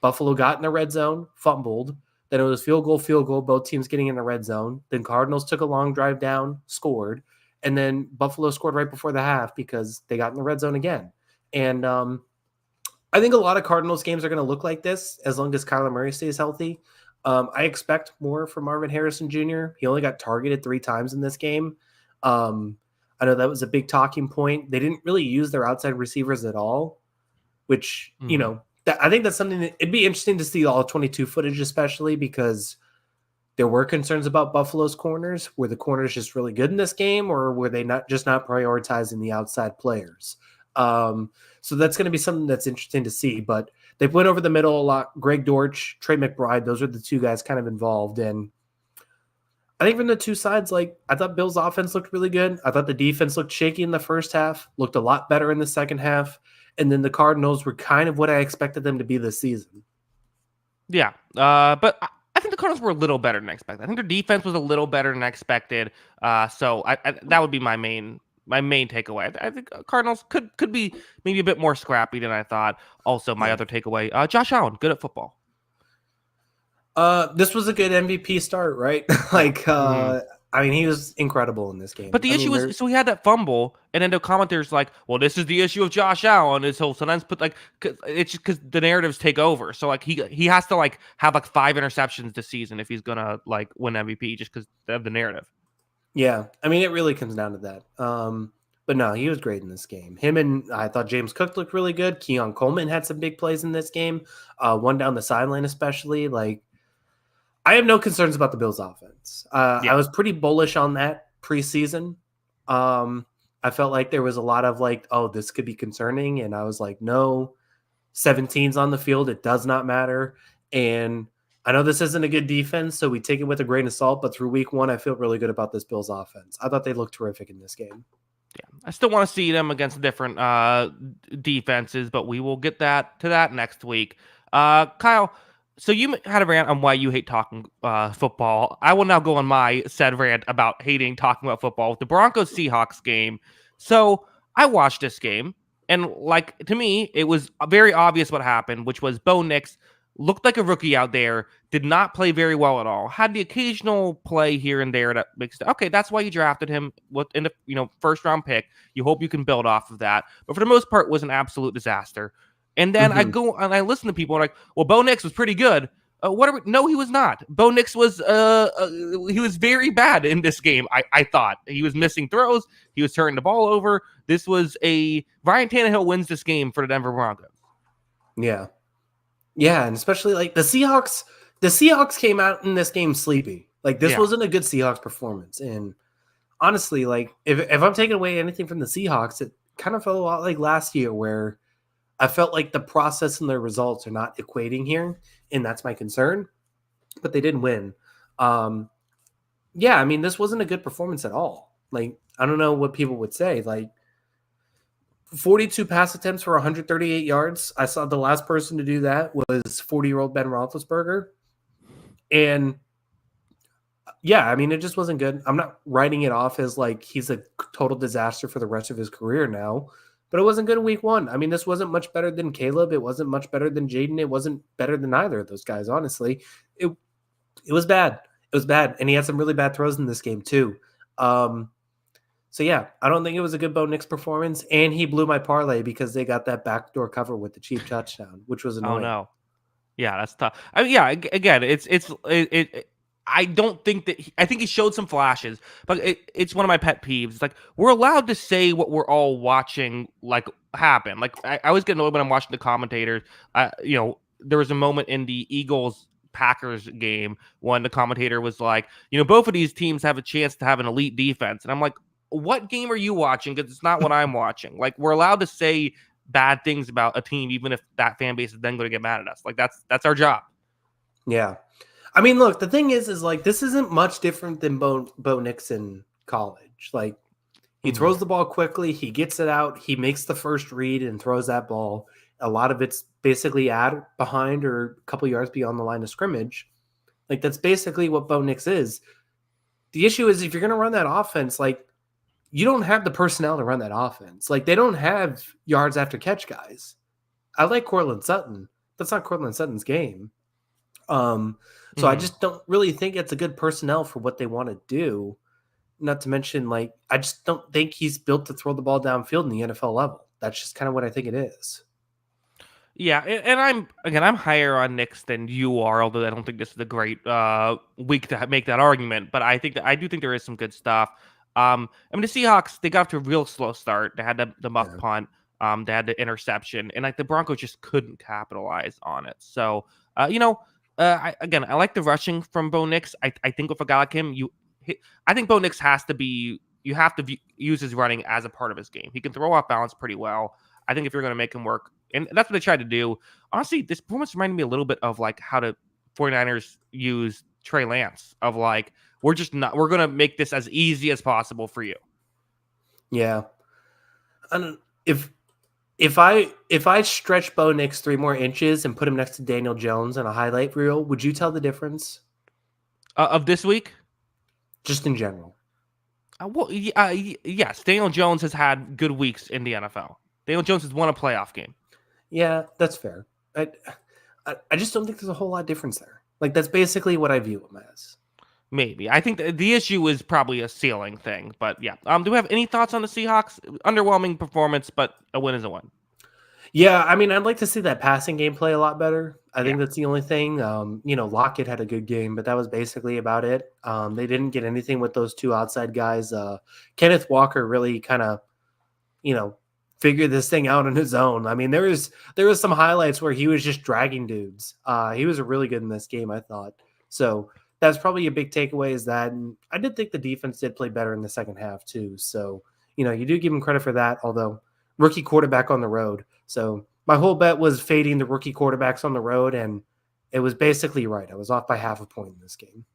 Buffalo got in the red zone, fumbled. Then it was field goal, both teams getting in the red zone. Then Cardinals took a long drive down, scored. and then Buffalo scored right before the half because they got in the red zone again. And I think a lot of Cardinals games are going to look like this as long as Kyler Murray stays healthy. I expect more from Marvin Harrison Jr. He only got targeted 3 times in this game. I know that was a big talking point. They didn't really use their outside receivers at all, which, I think that's something that it'd be interesting to see all 22 footage, especially because there were concerns about Buffalo's corners. Were the corners just really good in this game, or were they not prioritizing the outside players? So that's going to be something that's interesting to see. But they went over the middle a lot. Greg Dortch, Trey McBride, those are the 2 guys kind of involved. And I think from the 2 sides, like, I thought Bill's offense looked really good. I thought the defense looked shaky in the first half, looked a lot better in the second half. And then the Cardinals were kind of what I expected them to be this season. Yeah, but I think the Cardinals were a little better than expected. I think their defense was a little better than expected. So that would be my main takeaway. I think Cardinals could be maybe a bit more scrappy than I thought. Also, my other takeaway: Josh Allen, good at football. This was a good MVP start, right? I mean, he was incredible in this game. But the issue was, so he had that fumble, and then the commentators like, well, this is the issue of Josh Allen. Is he'll sometimes put it's just because the narratives take over. So like he has to like have like 5 interceptions this season if he's gonna like win MVP just because of the narrative. Yeah, I mean, it really comes down to that. But no, he was great in this game. I thought James Cook looked really good. Keon Coleman had some big plays in this game. One down the sideline, especially. Like, I have no concerns about the Bills' offense. I was pretty bullish on that preseason. I felt like there was a lot of like, oh, this could be concerning. And I was like, no, 17's on the field. It does not matter. And I know this isn't a good defense, so we take it with a grain of salt. But through week 1, I feel really good about this Bills' offense. I thought they looked terrific in this game. Yeah, I still want to see them against different defenses, but we will get to that next week. Kyle, so you had a rant on why you hate talking football. I will now go on my said rant about hating talking about football with the Broncos-Seahawks game. So I watched this game, and like to me, it was very obvious what happened, which was Bo Nix looked like a rookie out there, did not play very well at all. Had the occasional play here and there that makes okay, that's why you drafted him in the first round pick. You hope you can build off of that. But for the most part, was an absolute disaster. And then I go and I listen to people and like, well, Bo Nix was pretty good. No, he was not. Bo Nix was he was very bad in this game. I thought he was missing throws. He was turning the ball over. This was Ryan Tannehill wins this game for the Denver Broncos. Yeah. Yeah, and especially like the Seahawks came out in this game sleepy. Like this wasn't a good Seahawks performance. And honestly, like if I'm taking away anything from the Seahawks, it kind of felt a lot like last year where I felt like the process and the results are not equating here, and that's my concern. But they didn't win. I mean, this wasn't a good performance at all. Like, I don't know what people would say. Like, 42 pass attempts for 138 yards. I saw the last person to do that was 40-year-old Ben Roethlisberger. And yeah, I mean, it just wasn't good. I'm not writing it off as like he's a total disaster for the rest of his career now, but it wasn't good in week 1. I mean, this wasn't much better than Caleb. It wasn't much better than Jaden. It wasn't better than either of those guys, honestly. It was bad. It was bad. And he had some really bad throws in this game too. So yeah, I don't think it was a good Bo Nix performance, and he blew my parlay because they got that backdoor cover with the cheap touchdown, which was annoying. Oh no, yeah, that's tough. I mean, yeah, again, I don't think that I think he showed some flashes, but it's one of my pet peeves. It's like we're allowed to say what we're all watching like happen. Like I was getting annoyed when I'm watching the commentators. There was a moment in the Eagles Packers game when the commentator was like, both of these teams have a chance to have an elite defense, and I'm like, what game are you watching? Because it's not what I'm watching. Like, we're allowed to say bad things about a team, even if that fan base is then going to get mad at us. Like, that's our job. Yeah. I mean, look, the thing is like, this isn't much different than Bo Nix in college. Like, he throws the ball quickly. He gets it out. He makes the first read and throws that ball. A lot of it's basically behind or a couple yards beyond the line of scrimmage. Like, that's basically what Bo Nix is. The issue is if you're going to run that offense, like, you don't have the personnel to run that offense. Like, they don't have yards after catch guys. I like Courtland Sutton. That's not Courtland Sutton's game. So I just don't really think it's a good personnel for what they want to do. not to mention, like, I just don't think he's built to throw the ball downfield in the NFL level. That's just kind of what I think it is. Yeah, and I'm higher on Knicks than you are, although I don't think this is a great week to make that argument. But I do think there is some good stuff. I mean the Seahawks, they got off to a real slow start. They had the muff Yeah. punt, they had the interception, and like the Broncos just couldn't capitalize on it. So I like the rushing from Bo Nix. I think if a guy like him, I think Bo Nix has to be. You have to use his running as a part of his game. He can throw off balance pretty well. I think if you're going to make him work, and that's what they tried to do. Honestly, this performance reminded me a little bit of like how the 49ers use Trey Lance, of like, we're going to make this as easy as possible for you. Yeah. And if I stretch Bo Nix 3 more inches and put him next to Daniel Jones on a highlight reel, would you tell the difference? Of this week? Just in general. Yes. Daniel Jones has had good weeks in the NFL. Daniel Jones has won a playoff game. Yeah, that's fair. I just don't think there's a whole lot of difference there. Like, that's basically what I view him as. Maybe. I think the issue is probably a ceiling thing. But yeah. Do we have any thoughts on the Seahawks? Underwhelming performance, but a win is a win. Yeah, I mean, I'd like to see that passing game play a lot better. I think Yeah. that's the only thing. Lockett had a good game, but that was basically about it. They didn't get anything with those 2 outside guys. Kenneth Walker really kind of, figured this thing out on his own. I mean, there was some highlights where he was just dragging dudes. He was really good in this game, I thought. So that's probably a big takeaway, is that. And I did think the defense did play better in the second half too. So, you do give him credit for that, although rookie quarterback on the road. So my whole bet was fading the rookie quarterbacks on the road, and it was basically right. I was off by half a point in this game.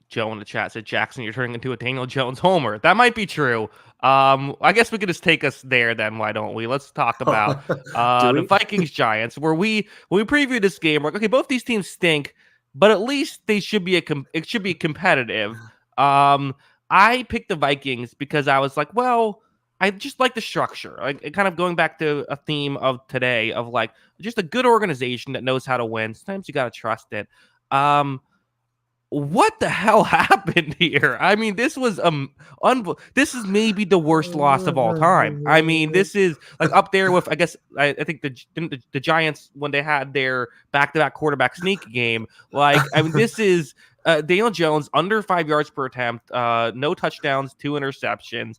Joe in the chat said, Jackson, you're turning into a Daniel Jones homer. That might be true. I guess we could just take us there then. Why don't we? Let's talk about the Vikings Giants, where when we previewed this game, we're like, okay, both these teams stink, but at least they should be it should be competitive. I picked the Vikings because I was like, well, I just like the structure, like kind of going back to a theme of today of like just a good organization that knows how to win. Sometimes you got to trust it. What the hell happened here? I mean, this was this is maybe the worst loss of all time. I mean, this is like up there with, I guess, I think the Giants when they had their back-to-back quarterback sneak game. Like, I mean, this is Daniel Jones under 5 yards per attempt, no touchdowns, 2 interceptions.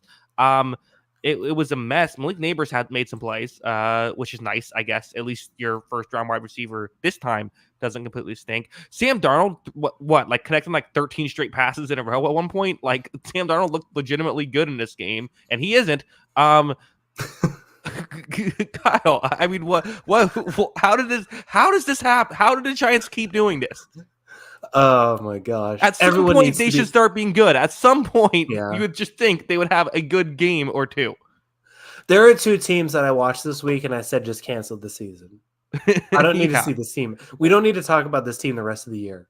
It was a mess. Malik Neighbors had made some plays, which is nice, I guess. At least your first round wide receiver this time doesn't completely stink. Sam Darnold, what like connecting like 13 straight passes in a row at one point. Like Sam Darnold looked legitimately good in this game, and he isn't. Kyle, I mean, what? How does this happen? How did the Giants keep doing this? Oh my gosh! At some point, they should start being good. At some point, Yeah. you would just think they would have a good game or two. There are 2 teams that I watched this week, and I said just cancel the season. I don't need to see this team. We don't need to talk about this team the rest of the year.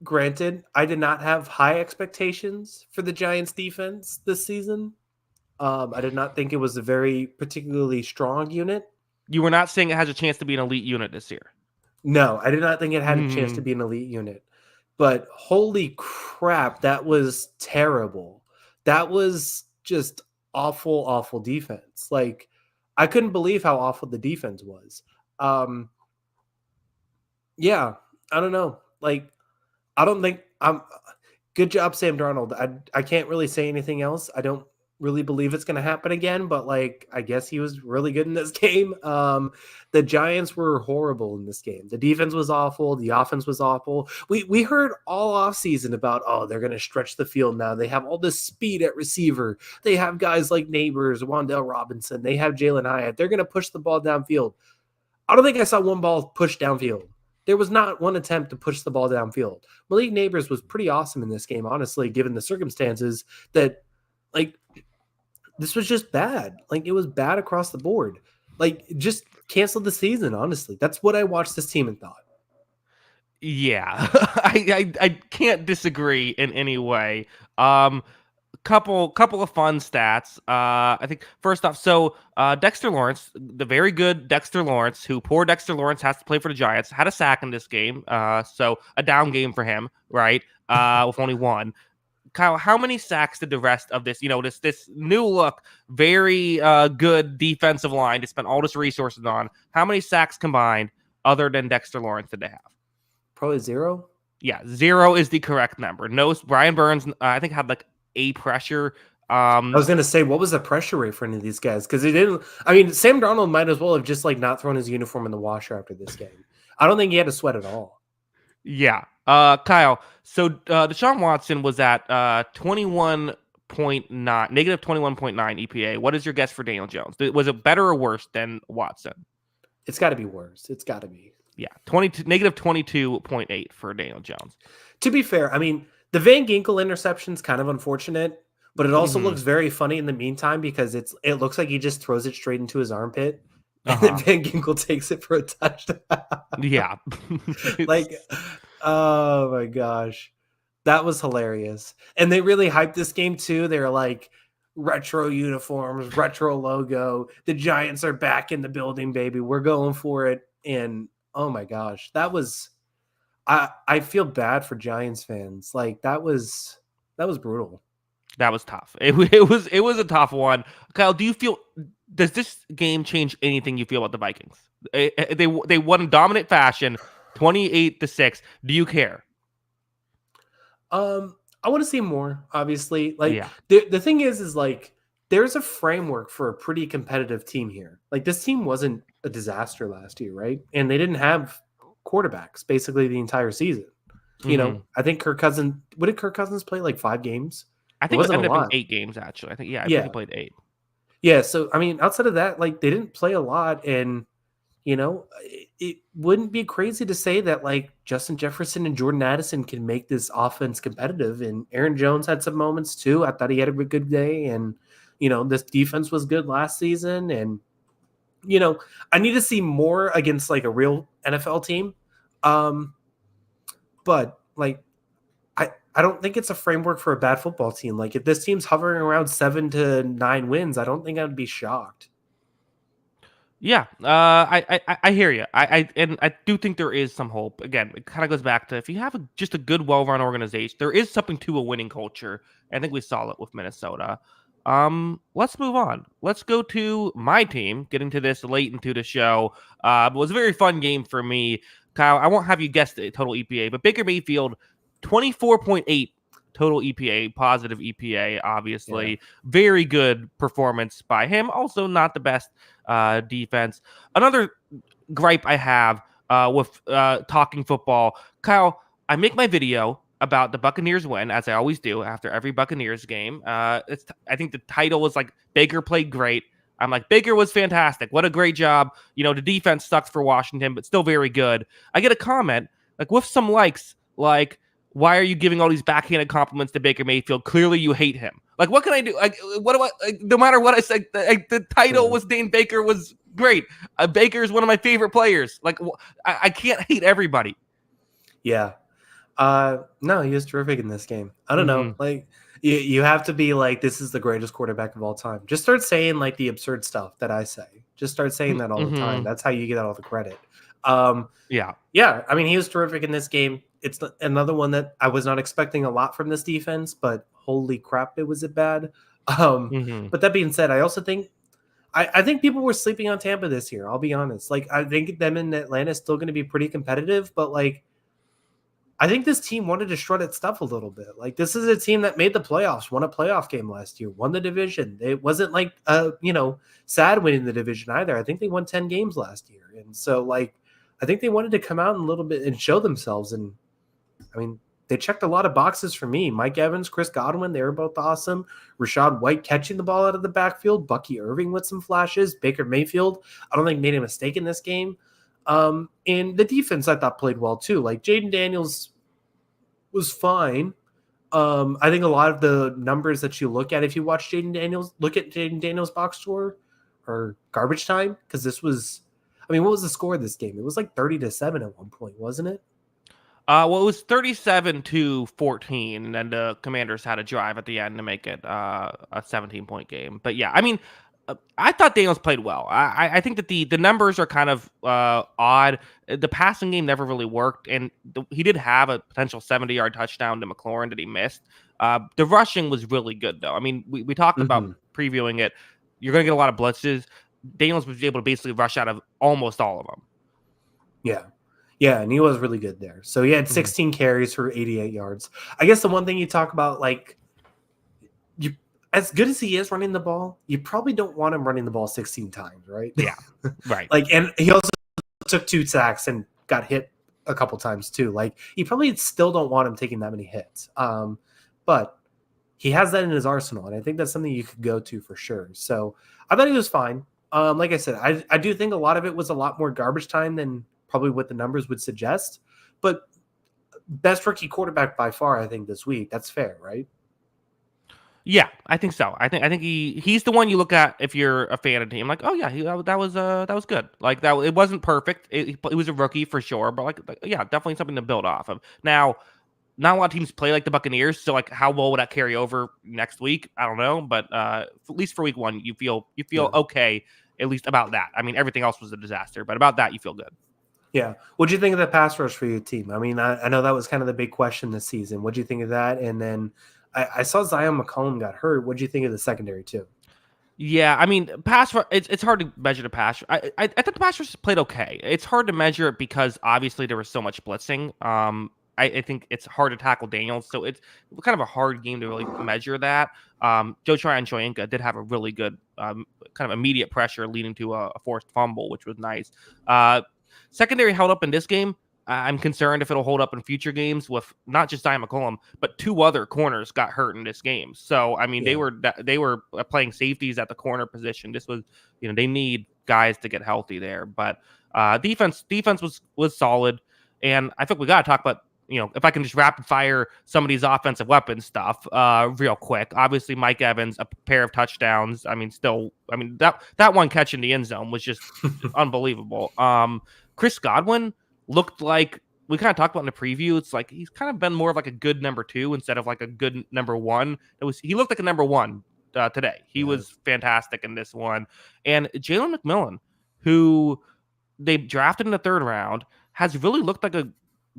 Granted, I did not have high expectations for the Giants defense this season. I did not think it was a very particularly strong unit. You were not saying it has a chance to be an elite unit this year. No, I did not think it had a chance to be an elite unit. But holy crap, that was terrible. That was just awful, awful defense. Like, I couldn't believe how awful the defense was. Yeah, I don't know. Like, I don't think good job, Sam Darnold. I can't really say anything else. I don't really believe it's going to happen again, but like, I guess he was really good in this game. The Giants were horrible in this game. The defense was awful. The offense was awful. We heard all offseason about, oh, they're going to stretch the field now. They have all this speed at receiver. They have guys like Neighbors, Wan'Dale Robinson. They have Jalen Hyatt. They're going to push the ball downfield. I don't think I saw one ball pushed downfield. There was not one attempt to push the ball downfield. Malik Neighbors was pretty awesome in this game, honestly, given the circumstances that, like, this was just bad. Like, it was bad across the board. Like, just cancel the season, honestly. That's what I watched this team and thought. Yeah, I can't disagree in any way. couple of fun stats. I think first off, so Dexter Lawrence, the very good Dexter Lawrence, who poor Dexter Lawrence has to play for the Giants, had a sack in this game. So a down game for him, right? With only one. Kyle, how many sacks did the rest of this, this new look, very good defensive line to spend all this resources on? How many sacks combined, other than Dexter Lawrence, did they have? Probably 0. Yeah, 0 is the correct number. No, Brian Burns, I think, had like a pressure. I was gonna say, what was the pressure rate for any of these guys? Because he didn't. I mean, Sam Darnold might as well have just like not thrown his uniform in the washer after this game. I don't think he had to sweat at all. Yeah. Kyle, so Deshaun Watson was at 21.9, negative 21.9 EPA. What is your guess for Daniel Jones? Was it better or worse than Watson? It's got to be worse. It's got to be. Yeah, negative 22.8 for Daniel Jones. To be fair, I mean, the Van Ginkel interception's kind of unfortunate, but it also looks very funny in the meantime because it looks like he just throws it straight into his armpit, and then Van Ginkel takes it for a touchdown. Yeah. Like, oh my gosh. That was hilarious. And they really hyped this game too. They're like, retro uniforms, retro logo. The Giants are back in the building, baby. We're going for it. And oh my gosh, that was I feel bad for Giants fans. Like that was brutal. That was tough. It was a tough one. Kyle, does this game change anything you feel about the Vikings? They won in dominant fashion, 28-6. Do you care? I want to see more, obviously. Like yeah. the thing is like there's a framework for a pretty competitive team here. Like this team wasn't a disaster last year, right? And they didn't have quarterbacks basically the entire season. You know, I think Kirk Cousins, what did Kirk Cousins play? Like 5 games? I think it ended up in 8 games, actually. I think he played 8. Yeah, so I mean, outside of that, like they didn't play a lot, and you know, it wouldn't be crazy to say that like Justin Jefferson and Jordan Addison can make this offense competitive. And Aaron Jones had some moments too. I thought he had a good day, and you know, this defense was good last season, and you know, I need to see more against like a real NFL team. But like I don't think it's a framework for a bad football team. Like if this team's hovering around 7 to 9 wins, I don't think I'd be shocked. Yeah, I hear you. I do think there is some hope. Again, it kind of goes back to if you have just a good, well-run organization, there is something to a winning culture. I think we saw it with Minnesota. Let's move on. Let's go to my team. Getting to this late into the show, it was a very fun game for me. Kyle, I won't have you guess the total EPA, but Baker Mayfield, 24.8 total EPA, positive EPA, obviously. Yeah. Very good performance by him. Also, not the best defense. Another gripe I have with talking football, Kyle, I make my video about the Buccaneers win, as I always do after every Buccaneers game. I think the title was like, Baker played great. I'm like, Baker was fantastic. What a great job. You know, the defense sucks for Washington, but still very good. I get a comment, like with some likes, like, why are you giving all these backhanded compliments to Baker Mayfield? Clearly you hate him. Like, what can I do? Like, what do I, like, no matter what I said, the title was named Baker was great. Baker is one of my favorite players. Like, I can't hate everybody. Yeah. No, he was terrific in this game. I don't know. Like, you have to be like, this is the greatest quarterback of all time. Just start saying like the absurd stuff that I say. Just start saying that all the time. That's how you get all the credit. Yeah. I mean, he was terrific in this game. It's another one that I was not expecting a lot from this defense, but holy crap, it was bad. But that being said, I also think I think people were sleeping on Tampa this year. I'll be honest. Like, I think them in Atlanta is still going to be pretty competitive, but like, I think this team wanted to shred its stuff a little bit. Like, this is a team that made the playoffs, won a playoff game last year, won the division. It wasn't like, sad winning the division either. I think they won 10 games last year. And so, like, I think they wanted to come out a little bit and show themselves. And, I mean, they checked a lot of boxes for me. Mike Evans, Chris Godwin, they were both awesome. Rashad White catching the ball out of the backfield. Bucky Irving with some flashes. Baker Mayfield, I don't think made a mistake in this game. And the defense, I thought, played well, too. Like, Jaden Daniels was fine. I think a lot of the numbers that you look at, if you watch Jaden Daniels box score or garbage time, because this was, I mean, what was the score of this game? It was like 30-7 at one point, wasn't it? Well, it was 37-14, and then the Commanders had a drive at the end to make it a 17-point game. But yeah, I mean, I thought Daniels played well. I think that the numbers are kind of odd. The passing game never really worked, and he did have a potential 70-yard touchdown to McLaurin that he missed. The rushing was really good, though. I mean, we talked about previewing it. You're going to get a lot of blitzes. Daniels was able to basically rush out of almost all of them. Yeah. Yeah, and he was really good there. So he had 16 carries for 88 yards. I guess the one thing you talk about, like, you as good as he is running the ball, you probably don't want him running the ball 16 times, right? Yeah, right. Like, and he also took 2 sacks and got hit a couple times too. Like, you probably still don't want him taking that many hits. But he has that in his arsenal, and I think that's something you could go to for sure. So I thought he was fine. Like I said, I do think a lot of it was a lot more garbage time than probably what the numbers would suggest. But best rookie quarterback by far, I think, this week. That's fair, right? Yeah, I think so. I think he's the one you look at if you're a fan of the team. Like, oh yeah, that was good. Like that, it wasn't perfect. It was a rookie for sure, but like yeah, definitely something to build off of. Now, not a lot of teams play like the Buccaneers, so like how well would that carry over next week? I don't know, but at least for week 1, you feel okay at least about that. I mean, everything else was a disaster, but about that you feel good. Yeah. What do you think of the pass rush for your team? I mean, I know that was kind of the big question this season. What do you think of that? And then I saw Zion McCollum got hurt. What do you think of the secondary too? Yeah, I mean, pass rush. It's hard to measure the pass. I thought the pass rush played okay. It's hard to measure it because obviously there was so much blitzing. I think it's hard to tackle Daniels, so it's kind of a hard game to really measure that. Joe Tryon-Shoyinka did have a really good kind of immediate pressure leading to a forced fumble, which was nice. Secondary held up in this game. I'm concerned if it'll hold up in future games with not just Zion McCollum, but 2 other corners got hurt in this game. So I mean, they were playing safeties at the corner position. This was, they need guys to get healthy there. But defense was solid, and I think we got to talk about, if I can just rapid fire some of these offensive weapon stuff real quick. Obviously, Mike Evans, a pair of touchdowns. I mean, that one catch in the end zone was just unbelievable. Chris Godwin looked like, we kind of talked about in the preview, it's like he's kind of been more of like a good number 2 instead of like a good number 1. He looked like a number 1 today. He was fantastic in this one. And Jalen McMillan, who they drafted in the 3rd round, has really looked like a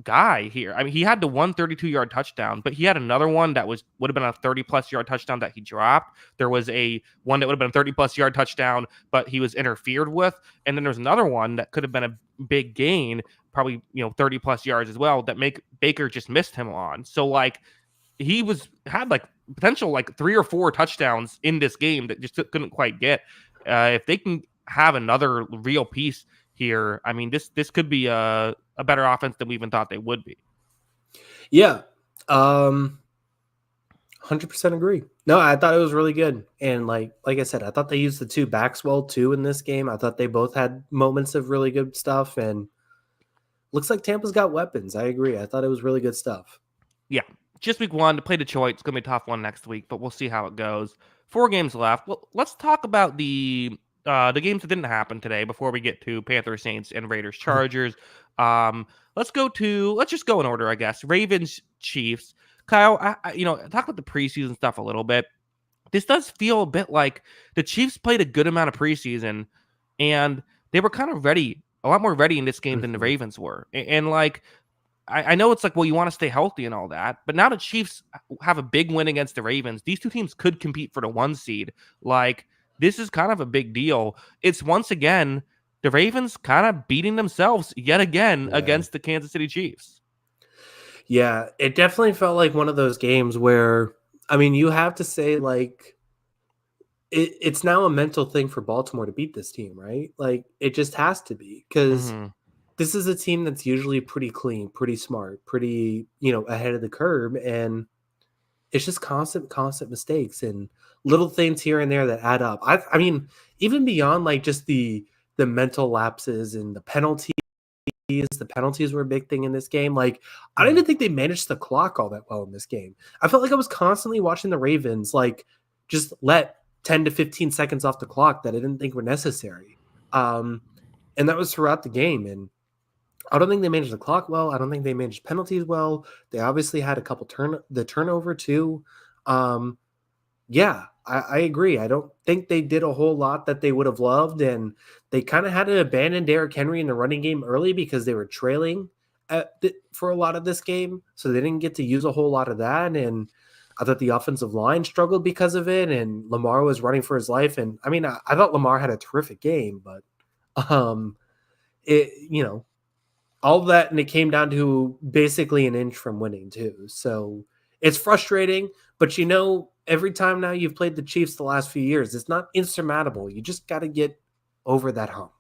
guy here. I mean, he had the 132-yard touchdown, but he had another one that would have been a 30+ yard touchdown that he dropped. There was a one that would have been a 30+ yard touchdown, but he was interfered with. And then there's another one that could have been a big gain, probably 30+ yards as well, that Baker just missed him on. So like he had like potential like 3 or 4 touchdowns in this game that just couldn't quite get. If they can have another real piece here, I mean, this could be a better offense than we even thought they would be. Yeah. 100% agree. No, I thought it was really good. And like I said, I thought they used the 2 backs well too in this game. I thought they both had moments of really good stuff, and looks like Tampa's got weapons. I agree. I thought it was really good stuff. Yeah. Just week 1 to play Detroit. It's going to be a tough one next week, but we'll see how it goes. 4 games left. Well, let's talk about the games that didn't happen today before we get to Panthers, Saints, and Raiders, Chargers. Let's just go in order, I guess. Ravens, Chiefs. Kyle, talk about the preseason stuff a little bit. This does feel a bit like the Chiefs played a good amount of preseason, and they were kind of ready, a lot more ready in this game than the Ravens were. And like, I know it's like, well, you want to stay healthy and all that, but now the Chiefs have a big win against the Ravens. These 2 teams could compete for the 1 seed. Like, this is kind of a big deal. It's once again the Ravens kind of beating themselves yet again against the Kansas City Chiefs. Yeah, it definitely felt like one of those games where, I mean, you have to say, like, it's now a mental thing for Baltimore to beat this team, right? Like, it just has to be, because this is a team that's usually pretty clean, pretty smart, pretty, ahead of the curve, and it's just constant mistakes and little things here and there that add up. I mean, even beyond like just the mental lapses and the penalties were a big thing in this game. Like, I don't even think they managed the clock all that well in this game. I felt like I was constantly watching the Ravens like just let 10 to 15 seconds off the clock that I didn't think were necessary. And that was throughout the game. And I don't think they managed the clock well. I don't think they managed penalties well. They obviously had a couple turnover too. Um, yeah, I agree. I don't think they did a whole lot that they would have loved, and they kind of had to abandon Derrick Henry in the running game early because they were trailing for a lot of this game, so they didn't get to use a whole lot of that. And I thought the offensive line struggled because of it, and Lamar was running for his life. And I mean, I thought Lamar had a terrific game, but um, it all of that, and it came down to basically an inch from winning too. So it's frustrating, but every time now you've played the Chiefs the last few years, it's not insurmountable. You just got to get over that hump.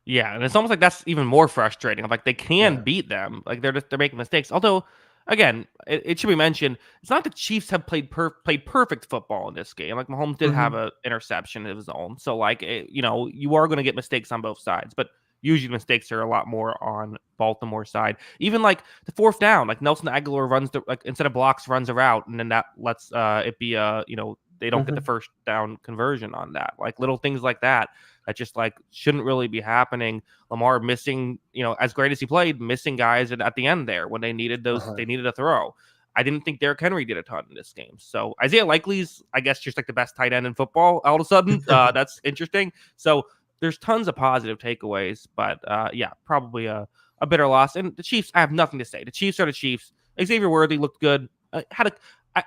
Yeah, and it's almost like that's even more frustrating. Like they can Yeah. beat them. Like they're making mistakes. Although, again, it should be mentioned, it's not the Chiefs have played perfect football in this game. Like Mahomes did have Mm-hmm. a interception of his own. So like you are going to get mistakes on both sides, but usually mistakes are a lot more on Baltimore side. Even like the fourth down, like Nelson Aguilar runs like instead of blocks runs a route, and then that lets it be they don't get the Mm-hmm. first down conversion on that. Like little things like that just like shouldn't really be happening. Lamar missing, as great as he played, missing guys at the end there when they needed Uh-huh. they needed a throw. I didn't think Derrick Henry did a ton in this game. So Isaiah Likely's, I guess, just like the best tight end in football all of a sudden. That's interesting. So there's tons of positive takeaways, but yeah, probably a bitter loss. And the Chiefs, I have nothing to say. The Chiefs are the Chiefs. Xavier Worthy looked good.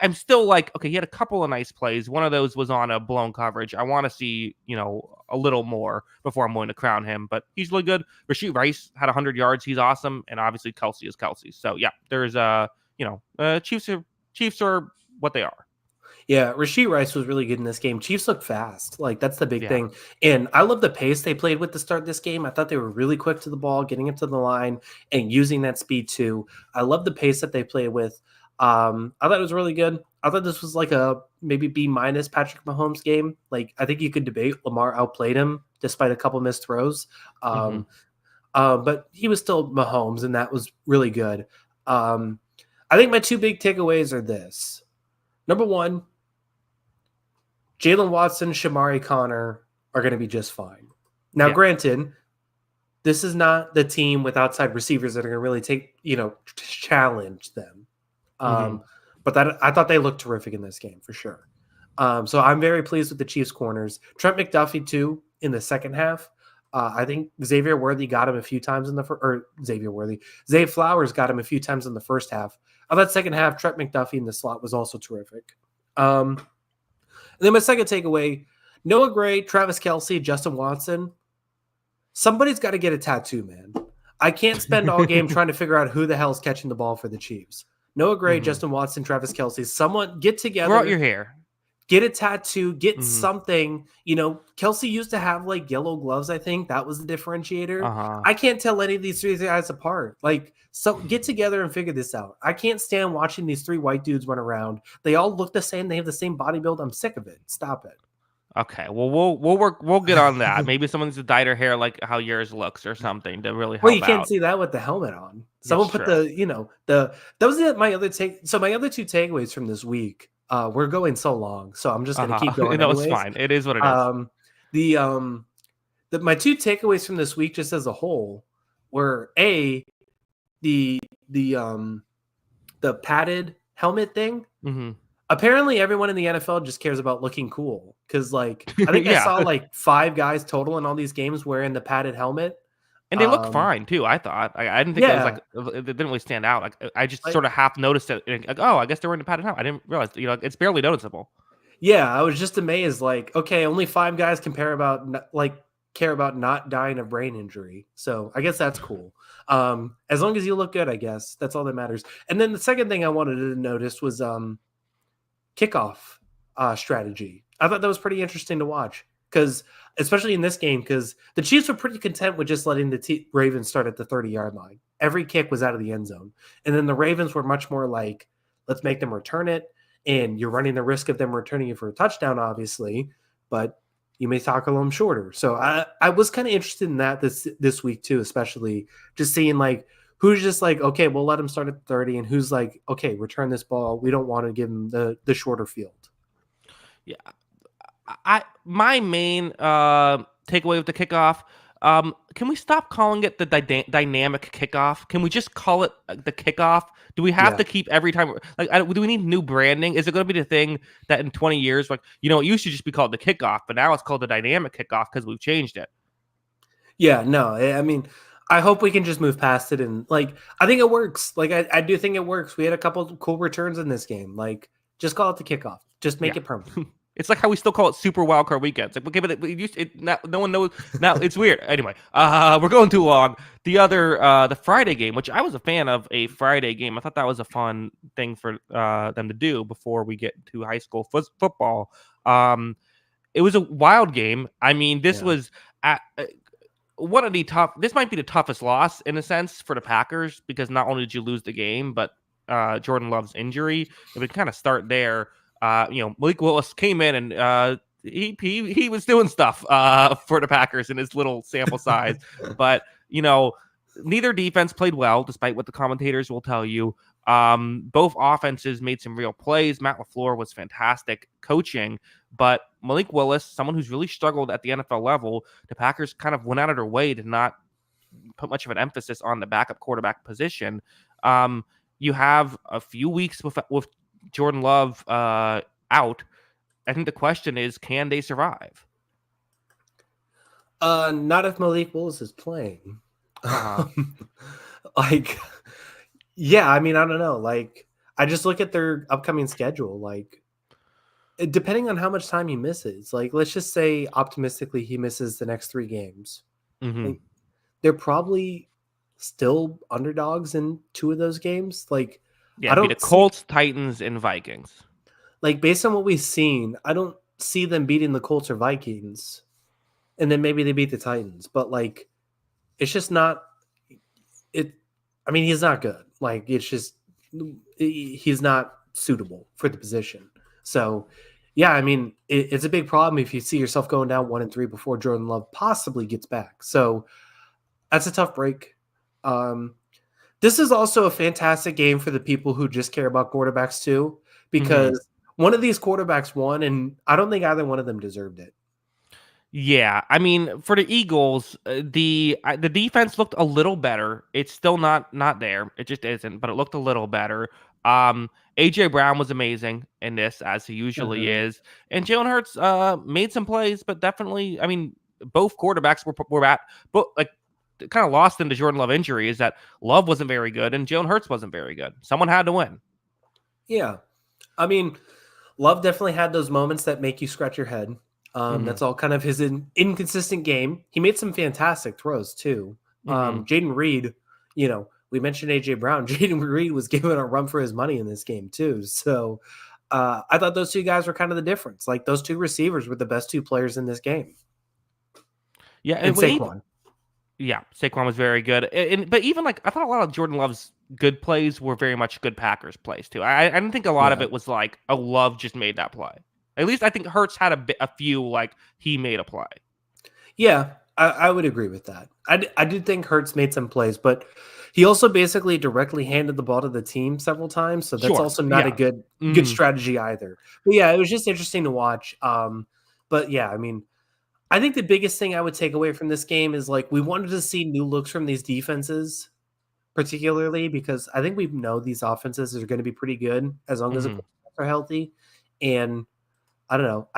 I'm still like, okay, he had a couple of nice plays. One of those was on a blown coverage. I want to see, a little more before I'm willing to crown him, but he's really good. Rashid Rice had 100 yards. He's awesome. And obviously Kelsey is Kelsey. So yeah, there's Chiefs are what they are. Yeah, Rashid Rice was really good in this game. Chiefs look fast. Like, that's the big Yeah. thing. And I love the pace they played with to start this game. I thought they were really quick to the ball, getting it to the line, and using that speed too. I love the pace that they play with. I thought it was really good. I thought this was like a maybe B minus Patrick Mahomes game. Like, I think you could debate Lamar outplayed him despite a couple missed throws. Mm-hmm. But he was still Mahomes, and that was really good. I think my two big takeaways are this. Number one, Jalen Watson, Shamari Connor are going to be just fine. Now, Granted, this is not the team with outside receivers that are going to really challenge them. But I thought they looked terrific in this game for sure. So I'm very pleased with the Chiefs corners. Trent McDuffie too in the second half. I think Xavier Worthy got him a few times in Zay Flowers got him a few times in the first half. Of that second half, Trent McDuffie in the slot was also terrific. And then my second takeaway, Noah Gray, Travis Kelce, Justin Watson. Somebody's got to get a tattoo, man. I can't spend all game trying to figure out who the hell is catching the ball for the Chiefs. Noah Gray, Justin Watson, Travis Kelce. Someone get together. Grow out your hair. Get a tattoo. Get something. Kelce used to have like yellow gloves, I think. That was the differentiator. I can't tell any of these three guys apart. So get together and figure this out. I can't stand watching these three white dudes run around. They all look the same. They have the same body build. I'm sick of it. Stop it. Okay, well we'll get on that. Maybe someone needs to dye their hair like how yours looks or something to really help. Well, you can't out. see that with the helmet on. Someone put true. that was my other take. So my other two takeaways from this week. We're going so long, so I'm just going to keep going. No, it's fine. It is what it is. My two takeaways from this week, just as a whole, were the padded helmet thing. Apparently everyone in the NFL just cares about looking cool because I think I saw 5 guys total in all these games wearing the padded helmet. And they look fine too. I thought I didn't think it didn't really stand out. I just sort of half noticed it. I guess they're wearing the padded helmet. I didn't realize it's barely noticeable. Yeah, I was just amazed. Okay, only 5 guys care about not dying of brain injury. So I guess that's cool. As long as you look good, I guess that's all that matters. And then the second thing I wanted to notice was kickoff strategy. I thought that was pretty interesting to watch because especially in this game, because the Chiefs were pretty content with just letting the Ravens start at the 30-yard line. Every kick was out of the end zone. And then the Ravens were much more like, let's make them return it. And you're running the risk of them returning it for a touchdown, obviously, but you may tackle them shorter. So I was kind of interested in that this week too, especially just seeing who's just okay, we'll let him start at 30, and who's okay, return this ball. We don't want to give him the shorter field. Yeah. My main takeaway with the kickoff, Can we stop calling it the dynamic kickoff? Can we just call it the kickoff? Do we have to keep every time? Like, do we need new branding? Is it going to be the thing that in 20 years, like, it used to just be called the kickoff, but now it's called the dynamic kickoff because we've changed it. Yeah, no, I mean, I hope we can just move past it. And like, I think it works. Like, I do think it works. We had a couple of cool returns in this game. Like, just call it the kickoff. Just make it permanent. It's like how we still call it Super Wildcard Weekends. Like, no one knows. Now it's weird. Anyway, we're going too long. The Friday game, which I was a fan of a Friday game. I thought that was a fun thing for them to do before we get to high school football. It was a wild game. I mean, this was one of the tough. This might be the toughest loss in a sense for the Packers because not only did you lose the game, but Jordan Love's injury. If we kind of start there. Malik Willis came in and he was doing stuff for the Packers in his little sample size. But, neither defense played well, despite what the commentators will tell you. Both offenses made some real plays. Matt LaFleur was fantastic coaching. But Malik Willis, someone who's really struggled at the NFL level, the Packers kind of went out of their way to not put much of an emphasis on the backup quarterback position. You have a few weeks with Jordan Love out. I think the question is, can they survive? Not if Malik Willis is playing. Like, yeah, I mean, I don't know. Like, I just look at their upcoming schedule. Like, depending on how much time he misses, like, let's just say optimistically he misses the next 3 games. Mm-hmm. Like, they're probably still underdogs in 2 of those games. Like, I don't the Colts, Titans, and Vikings. Like, based on what we've seen, I don't see them beating the Colts or Vikings, and then maybe they beat the Titans. But like, it's just not it. I mean, he's not good. Like, it's just he's not suitable for the position. So, yeah, I mean, it's a big problem if you see yourself going down 1-3 before Jordan Love possibly gets back. So that's a tough break. This is also a fantastic game for the people who just care about quarterbacks too, because one of these quarterbacks won, and I don't think either one of them deserved it. Yeah, I mean, for the Eagles, the defense looked a little better. It's still not there. It just isn't, but it looked a little better. AJ Brown was amazing in this, as he usually is, and Jalen Hurts made some plays, but definitely, I mean, both quarterbacks were at, but like, kind of lost into Jordan Love injury is that Love wasn't very good and Jalen Hurts wasn't very good. Someone had to win. Yeah, I mean, Love definitely had those moments that make you scratch your head. That's all kind of his inconsistent game. He made some fantastic throws too. Jaden Reed, we mentioned AJ Brown. Jaden Reed was given a run for his money in this game too. So I thought those 2 guys were kind of the difference. Like, those 2 receivers were the best 2 players in this game. Yeah, and Saquon. Saquon was very good. But even like, I thought a lot of Jordan Love's good plays were very much good Packers plays too. I didn't think a lot of it was like, Love just made that play. At least I think Hurts had a few, like, he made a play. Yeah, I would agree with that. I did think Hurts made some plays, but he also basically directly handed the ball to the team several times, so that's also not a good strategy either. But yeah, it was just interesting to watch. But yeah, I mean, I think the biggest thing I would take away from this game is, like, we wanted to see new looks from these defenses, particularly because I think we know these offenses are going to be pretty good as long as the quarterbacks are healthy. And I don't know.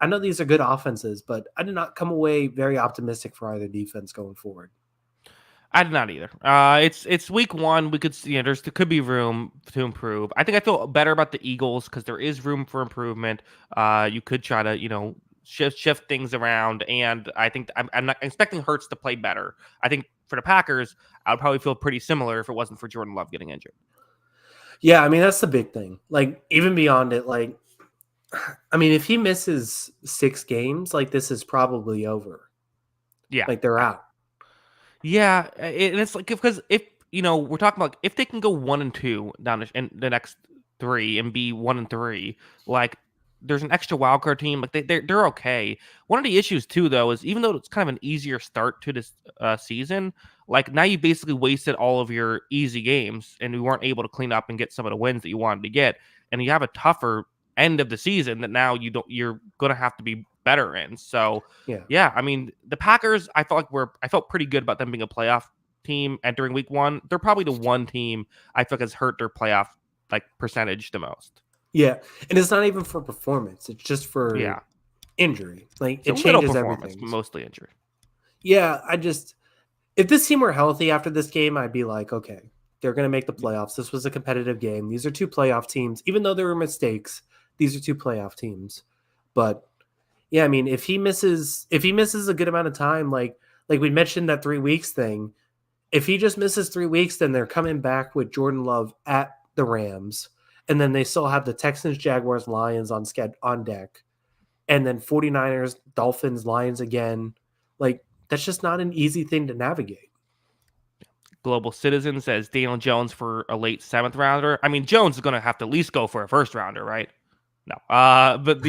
I know these are good offenses, but I did not come away very optimistic for either defense going forward. I did not either. It's week 1. We could see, there could be room to improve. I think I feel better about the Eagles because there is room for improvement. You could try to, shift things around, and I think I'm not expecting Hurts to play better. I think for the Packers, I would probably feel pretty similar if it wasn't for Jordan Love getting injured. Yeah, I mean, that's the big thing. Like, even beyond it, like, I mean, if he misses 6 games, like, this is probably over. Yeah. Like, they're out. Yeah. And it's like, because if, we're talking about, if they can go 1-2 down in the next 3 and be 1-3, like, there's an extra wildcard team. Like, they're okay. One of the issues too, though, is even though it's kind of an easier start to this season, like, now you basically wasted all of your easy games and we weren't able to clean up and get some of the wins that you wanted to get. And you have a tougher end of the season that now you're going to have to be better in. So Yeah. I mean, the Packers, I felt pretty good about them being a playoff team entering week 1. They're probably the one team I feel like has hurt their playoff like percentage the most. Yeah. And it's not even for performance. It's just for injury. Like It's it a little changes performance, everything. mostly injury. Yeah. If this team were healthy after this game, I'd be like, okay, they're going to make the playoffs. This was a competitive game. These are 2 playoff teams. Even though there were mistakes, these are 2 playoff teams. But yeah, I mean, if he misses a good amount of time, like we mentioned that 3 weeks thing, if he just misses 3 weeks, then they're coming back with Jordan Love at the Rams, and then they still have the Texans, Jaguars, Lions on deck, and then 49ers, Dolphins, Lions again. Like, that's just not an easy thing to navigate. Global Citizen says Daniel Jones for a late 7th rounder. I mean, Jones is going to have to at least go for a 1st rounder, right? No. But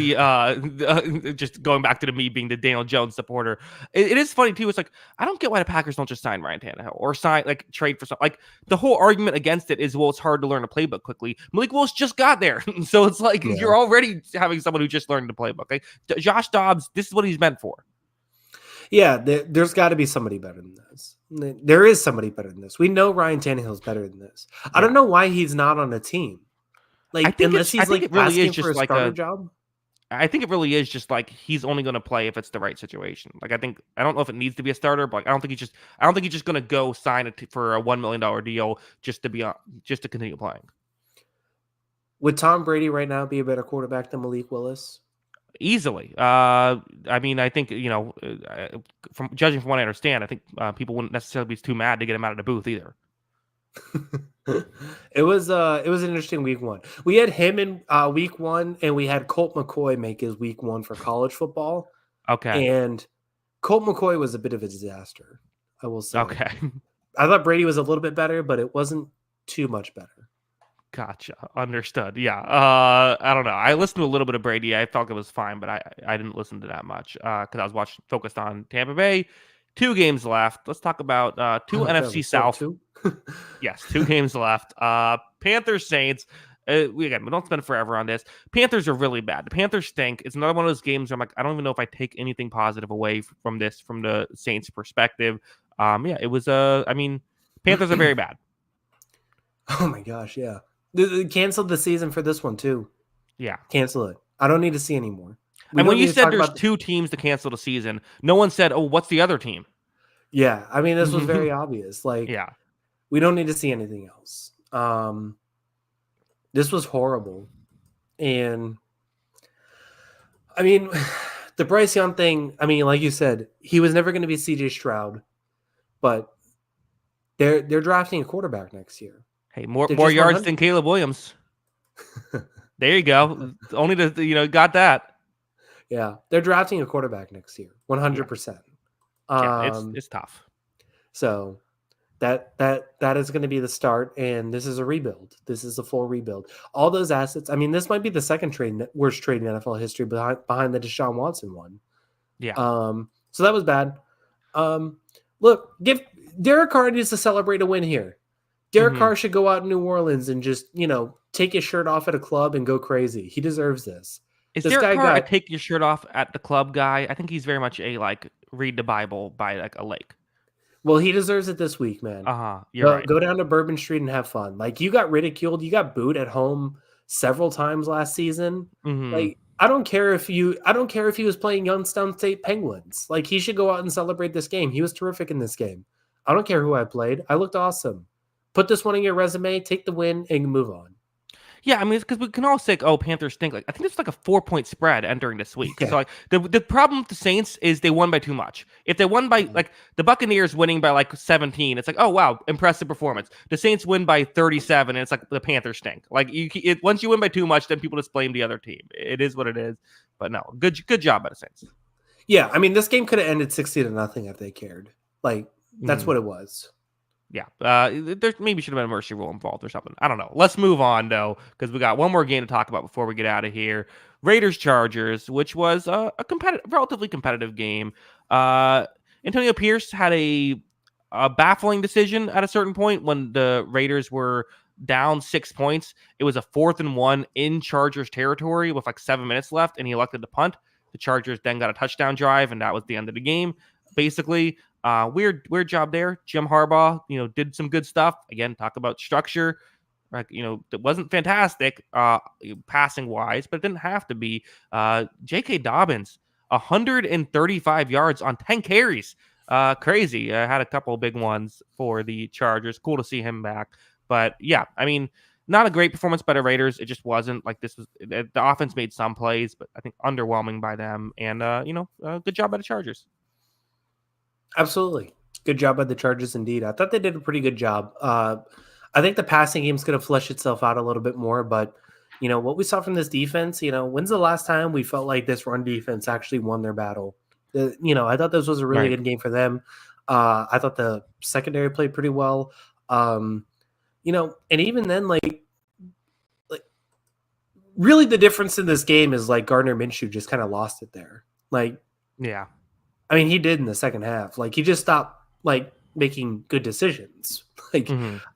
just going back to me being the Daniel Jones supporter, it is funny too. It's like, I don't get why the Packers don't just sign Ryan Tannehill or trade for something. Like, the whole argument against it is, well, it's hard to learn a playbook quickly. Malik Willis just got there. So it's like, you're already having someone who just learned the playbook. Like, Josh Dobbs, this is what he's meant for. Yeah, there's got to be somebody better than this. There is somebody better than this. We know Ryan Tannehill's better than this. I don't know why he's not on a team. Like, unless he's like really asking for a starter job. I think it really is just like he's only going to play if it's the right situation. Like, I don't know if it needs to be a starter, but I don't think he's just going to go sign it for a $1 million deal just to continue playing. Would Tom Brady right now be a better quarterback than Malik Willis? Easily. I mean, I think, from judging from what I understand, I think people wouldn't necessarily be too mad to get him out of the booth either. It was an interesting week 1. We had him in week 1, and we had Colt McCoy make his week 1 for college football. Okay. And Colt McCoy was a bit of a disaster, I will say. Okay. I thought Brady was a little bit better, but it wasn't too much better. Gotcha. Understood. Yeah. I don't know. I listened to a little bit of Brady. I thought it was fine, but I didn't listen to that much because I was focused on Tampa Bay. 2 games left. Let's talk about 2 NFC South. 2? Yes, 2 games left. Panthers, Saints. We don't spend forever on this. Panthers are really bad. The Panthers stink. It's another one of those games where I'm like, I don't even know if I take anything positive away from this from the Saints' perspective. It was Panthers are very bad. Oh my gosh, yeah. They canceled the season for this one too. Yeah. Cancel it. I don't need to see anymore. And when you said there's 2 teams to cancel the season, no one said, oh, what's the other team? Yeah. I mean, this was very obvious. Like, we don't need to see anything else. This was horrible. And I mean, the Bryce Young thing, I mean, like you said, he was never going to be CJ Stroud, but they're drafting a quarterback next year. Hey, more yards than Caleb Williams. There you go. Only got that. Yeah, they're drafting a quarterback next year, 100%. It's tough. So that is going to be the start, and this is a rebuild. This is a full rebuild. All those assets. I mean, this might be the second worst trade in NFL history behind the Deshaun Watson one. Yeah. So that was bad. Look, give Derek Carr needs to celebrate a win here. Derek Carr should go out in New Orleans and just, take his shirt off at a club and go crazy. He deserves this. Is Derek Carr a take your shirt off at the club guy? I think he's very much a read the Bible by a lake. Well, he deserves it this week, man. You're right. Go down to Bourbon Street and have fun. Like, you got ridiculed, you got booed at home several times last season. Like, I don't care if he was playing Youngstown State Penguins. Like, he should go out and celebrate this game. He was terrific in this game. I don't care who I played. I looked awesome. Put this one in your resume, take the win, and move on. Yeah, I mean, because we can all say, "Oh, Panthers stink." Like, I think it's like a 4-point spread entering this week. Yeah. So, the problem with the Saints is they won by too much. If they won by the Buccaneers winning by 17, it's like, oh wow, impressive performance. The Saints win by 37, and it's like the Panthers stink. Like, once you win by too much, then people just blame the other team. It is what it is. But no, good job by the Saints. Yeah, I mean, this game could have ended 60-0 if they cared. Like, that's what it was. Yeah, there maybe should have been a mercy rule involved or something. I don't know. Let's move on, though, because we got one more game to talk about before we get out of here. Raiders-Chargers, which was a relatively competitive game. Antonio Pierce had a baffling decision at a certain point when the Raiders were down 6 points. It was a 4th and 1 in Chargers territory with 7 minutes left, and he elected to punt. The Chargers then got a touchdown drive, and that was the end of the game. Basically, weird job there. Jim Harbaugh, did some good stuff. Again, talk about structure. Like, it wasn't fantastic passing wise, but it didn't have to be. J.K. Dobbins, 135 yards on 10 carries. Crazy. Had a couple of big ones for the Chargers. Cool to see him back. But yeah, I mean, not a great performance by the Raiders. It just wasn't like this was the offense made some plays, but I think underwhelming by them. And good job by the Chargers. Absolutely. Good job by the Chargers indeed. I thought they did a pretty good job. I think the passing game is going to flesh itself out a little bit more, but what we saw from this defense, when's the last time we felt like this run defense actually won their battle? I thought this was a really good game for them. I thought the secondary played pretty well. And even then, like really the difference in this game is like Gardner Minshew just kind of lost it there. Like, yeah, I mean, he did in the second half. Like, he just stopped like making good decisions. Like,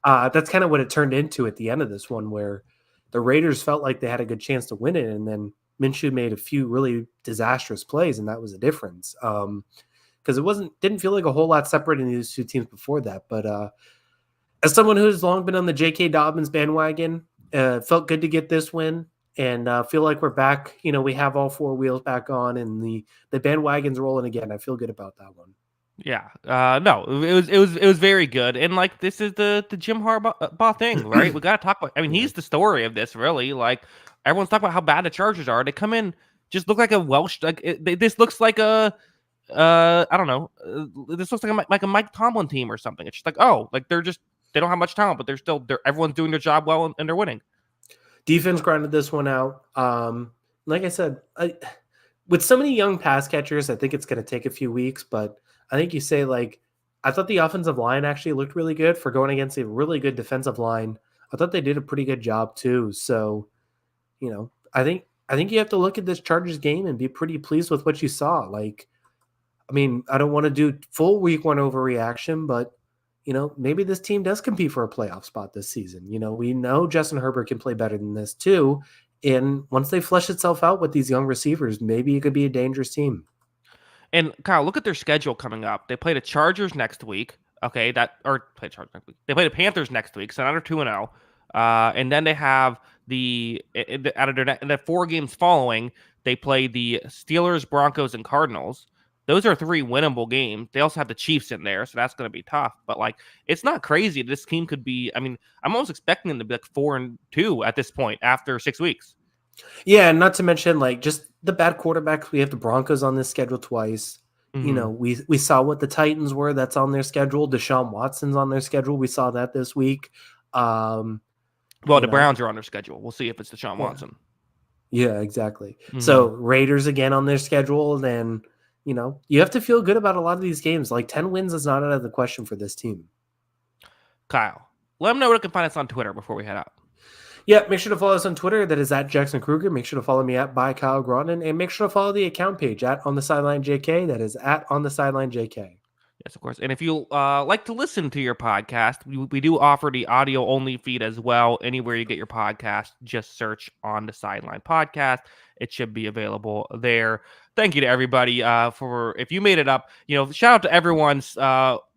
that's kind of what it turned into at the end of this one, where the Raiders felt like they had a good chance to win it, and then Minshew made a few really disastrous plays, and that was a difference. Because it didn't feel like a whole lot separating these two teams before that. But as someone who's long been on the J.K. Dobbins bandwagon, felt good to get this win, and feel like we're back. We have all four wheels back on, and the bandwagon's rolling again. I feel good about that one. Yeah. No, it was very good. And like, this is the Jim Harbaugh thing, right? We got to talk about, I mean, he's the story of this, really. Like, everyone's talking about how bad the Chargers are. They come in, just look like a Welsh, this looks like a, I don't know. This looks like a Mike Tomlin team or something. It's just like, they don't have much talent, but everyone's doing their job well and they're winning. Defense grinded this one out. Like I said, with so many young pass catchers, I think it's going to take a few weeks, but I think you say, like, I thought the offensive line actually looked really good for going against a really good defensive line. I thought they did a pretty good job too. So, I think you have to look at this Chargers game and be pretty pleased with what you saw. Like, I mean, I don't want to do full week one overreaction, but maybe this team does compete for a playoff spot this season. We know Justin Herbert can play better than this too. And once they flesh itself out with these young receivers, maybe it could be a dangerous team. And Kyle, look at their schedule coming up. They play the Chargers next week. Okay, They play the Panthers next week, so another 2-0. And then they have out of the 4 games following, they play the Steelers, Broncos, and Cardinals. Those are 3 winnable games. They also have the Chiefs in there, so that's going to be tough. But like, it's not crazy. This team could be. I mean, I'm almost expecting them to be like 4-2 at this point after 6 weeks. Yeah, and not to mention like just the bad quarterbacks. We have the Broncos on this schedule twice. Mm-hmm. We saw what the Titans were. That's on their schedule. Deshaun Watson's on their schedule. We saw that this week. Well, the Browns are on their schedule. We'll see if it's Deshaun Watson. Yeah, exactly. Mm-hmm. So Raiders again on their schedule. Then you have to feel good about a lot of these games. Like 10 wins is not out of the question for this team. Kyle, let them know where they can find us on Twitter before we head out. Yeah, make sure to follow us on Twitter. That is at Jackson Kruger. Make sure to follow me at by Kyle Gronin, and make sure to follow the account page at On the Sideline JK. That is at On the Sideline JK. Yes, of course. And if you like to listen to your podcast, we do offer the audio only feed as well. Anywhere you get your podcast, just search On the Sideline Podcast. It should be available there. Thank you to everybody for if you made it up. Shout out to everyone's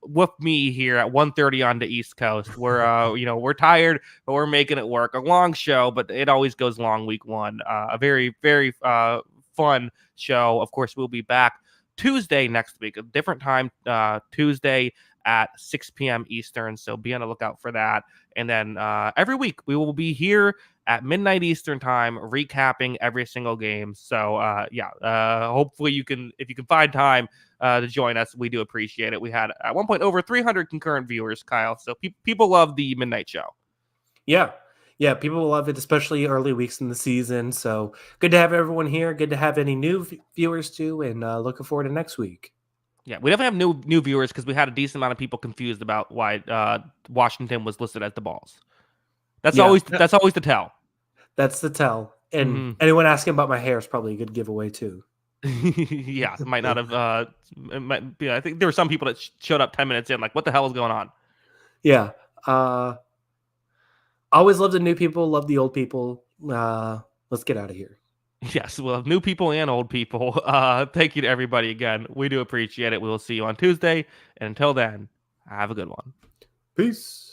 with me here at 1:30 on the East Coast. We're we're tired, but we're making it work. A long show, but it always goes long week one. A very, very fun show. Of course, we'll be back Tuesday next week, a different time, Tuesday at 6 p.m. Eastern. So be on the lookout for that. And then every week we will be here at midnight Eastern time, recapping every single game. So hopefully if you can find time to join us, we do appreciate it. We had at one point over 300 concurrent viewers, Kyle. So people love the midnight show. Yeah, people love it, especially early weeks in the season. So good to have everyone here. Good to have any new viewers too, and looking forward to next week. Yeah, we definitely have new viewers because we had a decent amount of people confused about why Washington was listed as the Balls. That's always the tell. That's the tell. And anyone asking about my hair is probably a good giveaway too. Yeah, it might not have. I think there were some people that showed up 10 minutes in, like, what the hell is going on? Yeah. Always love the new people, love the old people. Let's get out of here. Yes, we'll have new people and old people. Thank you to everybody again. We do appreciate it. We will see you on Tuesday. And until then, have a good one. Peace.